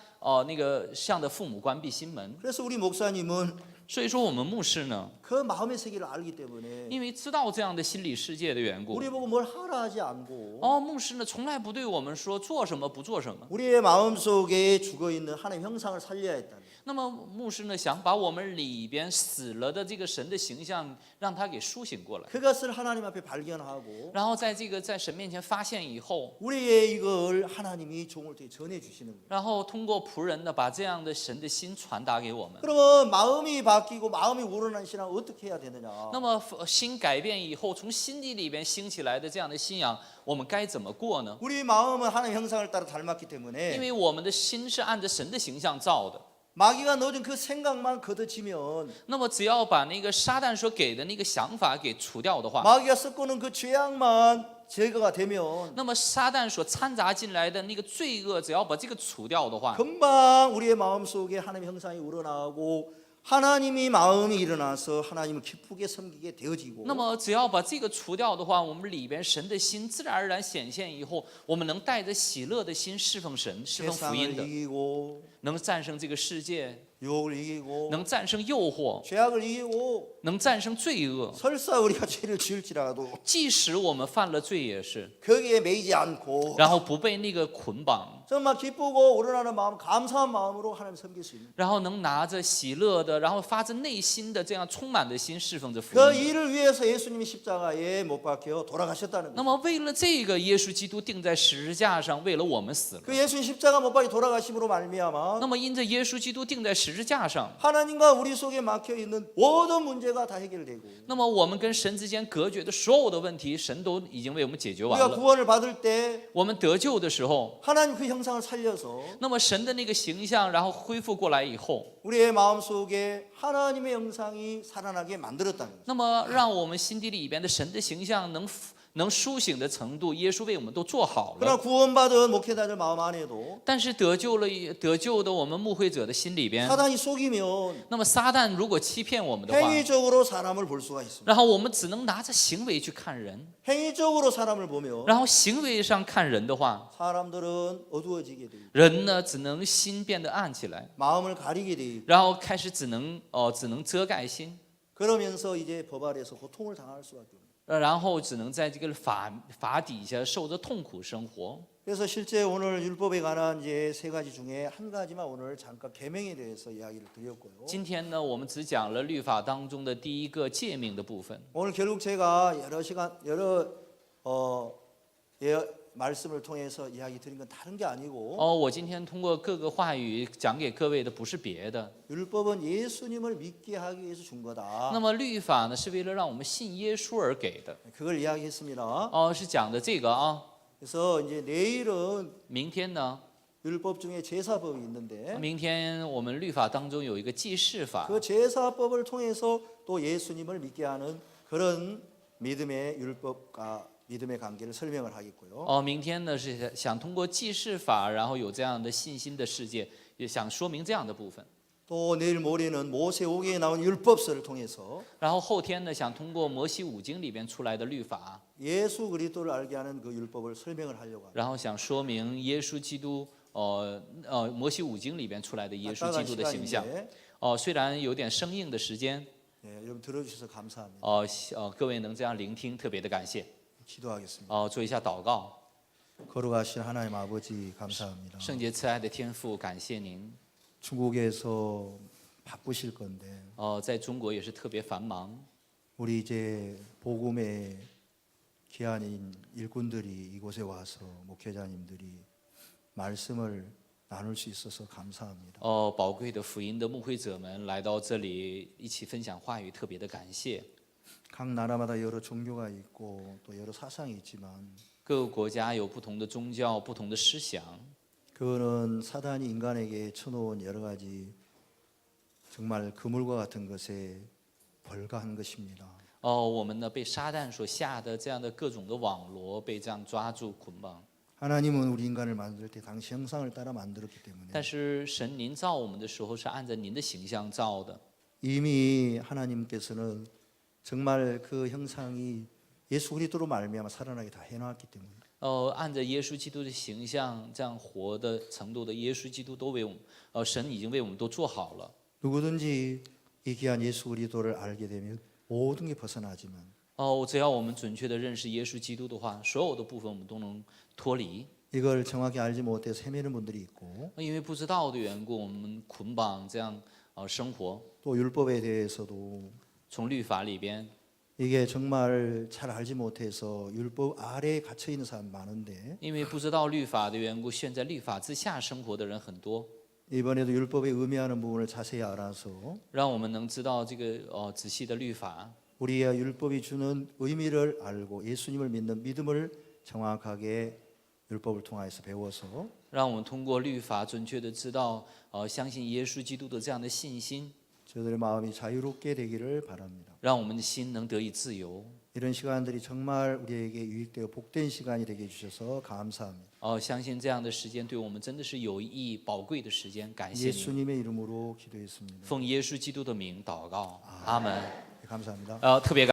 向着父母关闭心门。 그래서 우리 목사님은 所以说，我们牧师呢， 그 마음의 세계를 알기 때문에 因为知道这样的心理世界的缘故， 우리 보고 뭘 하라 하지 않고 牧师呢从来不对我们说做什么不做什么。 우리의 마음속에 죽어있는 하나님 형상을 살려야 했다는 거예요. 那么牧师呢，想把我们里边死了的这个神的形象，让他给苏醒过来， 그것을 하나님 앞에 발견하고 然后在神面前发现以后， 우리의 이걸 하나님이 종을 통해 전해 주시는 거예요. 然后通过仆人呢，把这样的神的心传达给我们。 그러면 마음이 바뀌고 마음이 우러난 신앙 어떻게 해야 되느냐? 那么心改变以后，从心底里边兴起来的这样的信仰，我们该怎么过呢？ 우리 마음은 하나님 형상을 따라 닮았기 因 때문에 为我们的心是按着神的形象造的。 마귀가 넣어준 그 생각만 걷어지면 那么只要把那个撒旦所给的那个想法给除掉的话， 마귀가 섞어놓은 그 죄악만 제거가 되면 那么撒旦所掺杂进来的那个罪恶，只要把这个除掉的话， 금방 우리의 마음속에 하나님 형상이 우러나오고 하나님이 마음이 일어나서 하나님을 기쁘게 섬기게 되어지고 那么只要把这个除掉的话，我们里边神的心自然而然显现以后，我们能带着喜乐的心侍奉神、侍奉福音 세상을 的， 이기고 能战胜这个世界， 유혹을 이기고 能战胜诱惑， 죄악을 이기고 能战胜罪恶。 설사 우리가 죄를 지을지라도 即使我们犯了罪，也是， 거기에 매이지 않고 然后不被那个捆绑， 정말 기쁘고 우러나는 마음 감사한 마음으로 하나님 섬길 수 있는 然后能拿着喜乐的，然后发自内心的这样充满的心侍奉着福 그 音。 일을 위해서 예수님이 십자가에 못 박혀 돌아가셨다는 那 거예요. 么为了这个，耶稣基督钉在十字架上，为了我们死了。 그 예수님 십자가 못 박혀 돌아가심으로 말미암아 那么因着耶稣基督钉在十字架上， 하나님과 우리 속에 막혀 있는 모든 문제가 다 해결되고 那么我们跟神之间隔绝的所有的问题，神都已经为我们解决完 우리가 了。 구원을 받을 때 我们得救的时候， 하나님 그 형상을 살려서 那么神的那个形象，然后恢复过来以后， 우리의 마음속에 하나님의 형상이 살아나게 만들었다는 거예요. 那么让我们心底里边的神的形象能苏醒的程度，耶稣为我们都做好 그러나 了。 구원받은 목회자들 마음 안에도 但是得救的我们牧会者的心里边， 사단이 속이면 那么撒旦如果欺骗我们的话， 행위적으로 사람을 볼 수가 있습니다. 然后我们只能拿着行为去看人， 행위적으로 사람을 보면 然后行为上看人的话， 사람들은 어두워지게 돼요. 人呢只能心变得暗起来， 마음을 가리게 돼요. 然后开始只能遮盖心， 그러면서 이제 법 아래서 고통을 당할 수밖에 없어요. 然后只能在这个法底下受着痛苦生活。 그래서 실제 오늘 율법에 관한 이제 세 가지 중에 한 가지만 오늘 잠깐 계명에 대해서 이야기를 드렸고요. 今天呢，我们只讲了律法当中的第一个诫命的部分。 오늘 결국 제가 여러 말씀을 통해서 이야기 드린 건 다른 게 아니고 我今天通过各个话语讲给各位的不是别的。 율법은 예수님을 믿게 하기 위해서 준 거다. 那么律法呢，是为了让我们信耶稣而给的。 그걸 이야기했습니다. 是讲的这个啊。 그래서 이제 내일은 明天呢， 율법 중에 제사법이 있는데 明天我们律法当中有一个祭祀法。 그 제사법을 통해서 또 예수님을 믿게 하는 그런 믿음의 율법과 믿음의 관계를 설명을 하겠고요. 明天呢是想通过祭祀法，然后有这样的信心的世界，也想说明这样的部分。 또 내일 모레는 모세오경에 나온 율법서를 통해서 然后后天呢，想通过摩西五经里边出来的律法， 예수 그리스도를 알게 하는 그 율법을 설명을 하려고 합니다. 然后想说明耶稣基督，摩西五经里边出来的耶稣基督的形象。 虽然有点生硬的时间， 여러분 들어주셔서 감사합니다. 各位能这样聆听，特别的感谢。 기도하겠습니다. 做一下祷告。 거룩하신 하나님 아버지 감사합니다. 圣洁慈爱的天父，感谢您。 중국에서 바쁘실 건데 在中国也是特别繁忙。 우리 이제 복음의 귀한인 일꾼들이 이곳에 와서 목회자님들이 말씀을 나눌 수 있어서 감사합니다. 宝贵的福音的牧会者们来到这里一起分享话语，特别的感谢。 각 나라마다 여러 종교가 있고 또 여러 사상이 있지만 各个国家有不同的宗教、不同的思想， 그거는 사단이 인간에게 쳐놓은 여러 가지 정말 그물과 같은 것에 벌가한 것입니다. 我们呢被撒旦所下的这样的各种的网罗，被这样抓住捆绑。 하나님은 우리 인간을 만들 때 당시 형상을 따라 만들었기 때문에 但是神您造我们的时候是按照您的形象造的， 이미 하나님께서는 정말 그 형상이 예수 그리스도로 말미암아 살아나게 다 해놨기 때문에 按照耶稣基督的形象这样活的程度的耶稣基督都为我们，神已经为我们都做好了。 누구든지 이 귀한 예수 그리스도를 알게 되면 모든 게 벗어나지만 只要我们准确的认识耶稣基督的话，所有的部分我们都能脱离。 이걸 정확히 알지 못해서 헤매는 분들이 있고 因为不知道的缘故，我们捆绑这样生活， 또 율법에 대해서도 从律法里边， 이게 정말 잘 알지 못해서 율법 아래에 갇혀 있는 사람 많은데 因为不知道律法的缘故，现在律法之下生活的人很多。 이번에도 율법에 의미하는 부분을 자세히 알아서 让我们能知道这个仔细的律法， 우리의 율법이 주는 의미를 알고 예수님을 믿는 믿음을 정확하게 율법을 통해서 배워서 让我们通过律法准确的知道，相信耶稣基督的这样的信心， 저들의 마음이 자유롭게 되기를 바랍니다. 让我们的心能得以自由。 이런 시간들이 정말 우리에게 유익되어 복된 시간이 되게 해주셔서 감사합니다. 相信这样的时间对我们真的是有意义、宝贵的时间。感谢您， 예수님의 이름으로 기도했습니다. 奉耶稣基督的名祷告，阿门。 감사합니다. 特别感。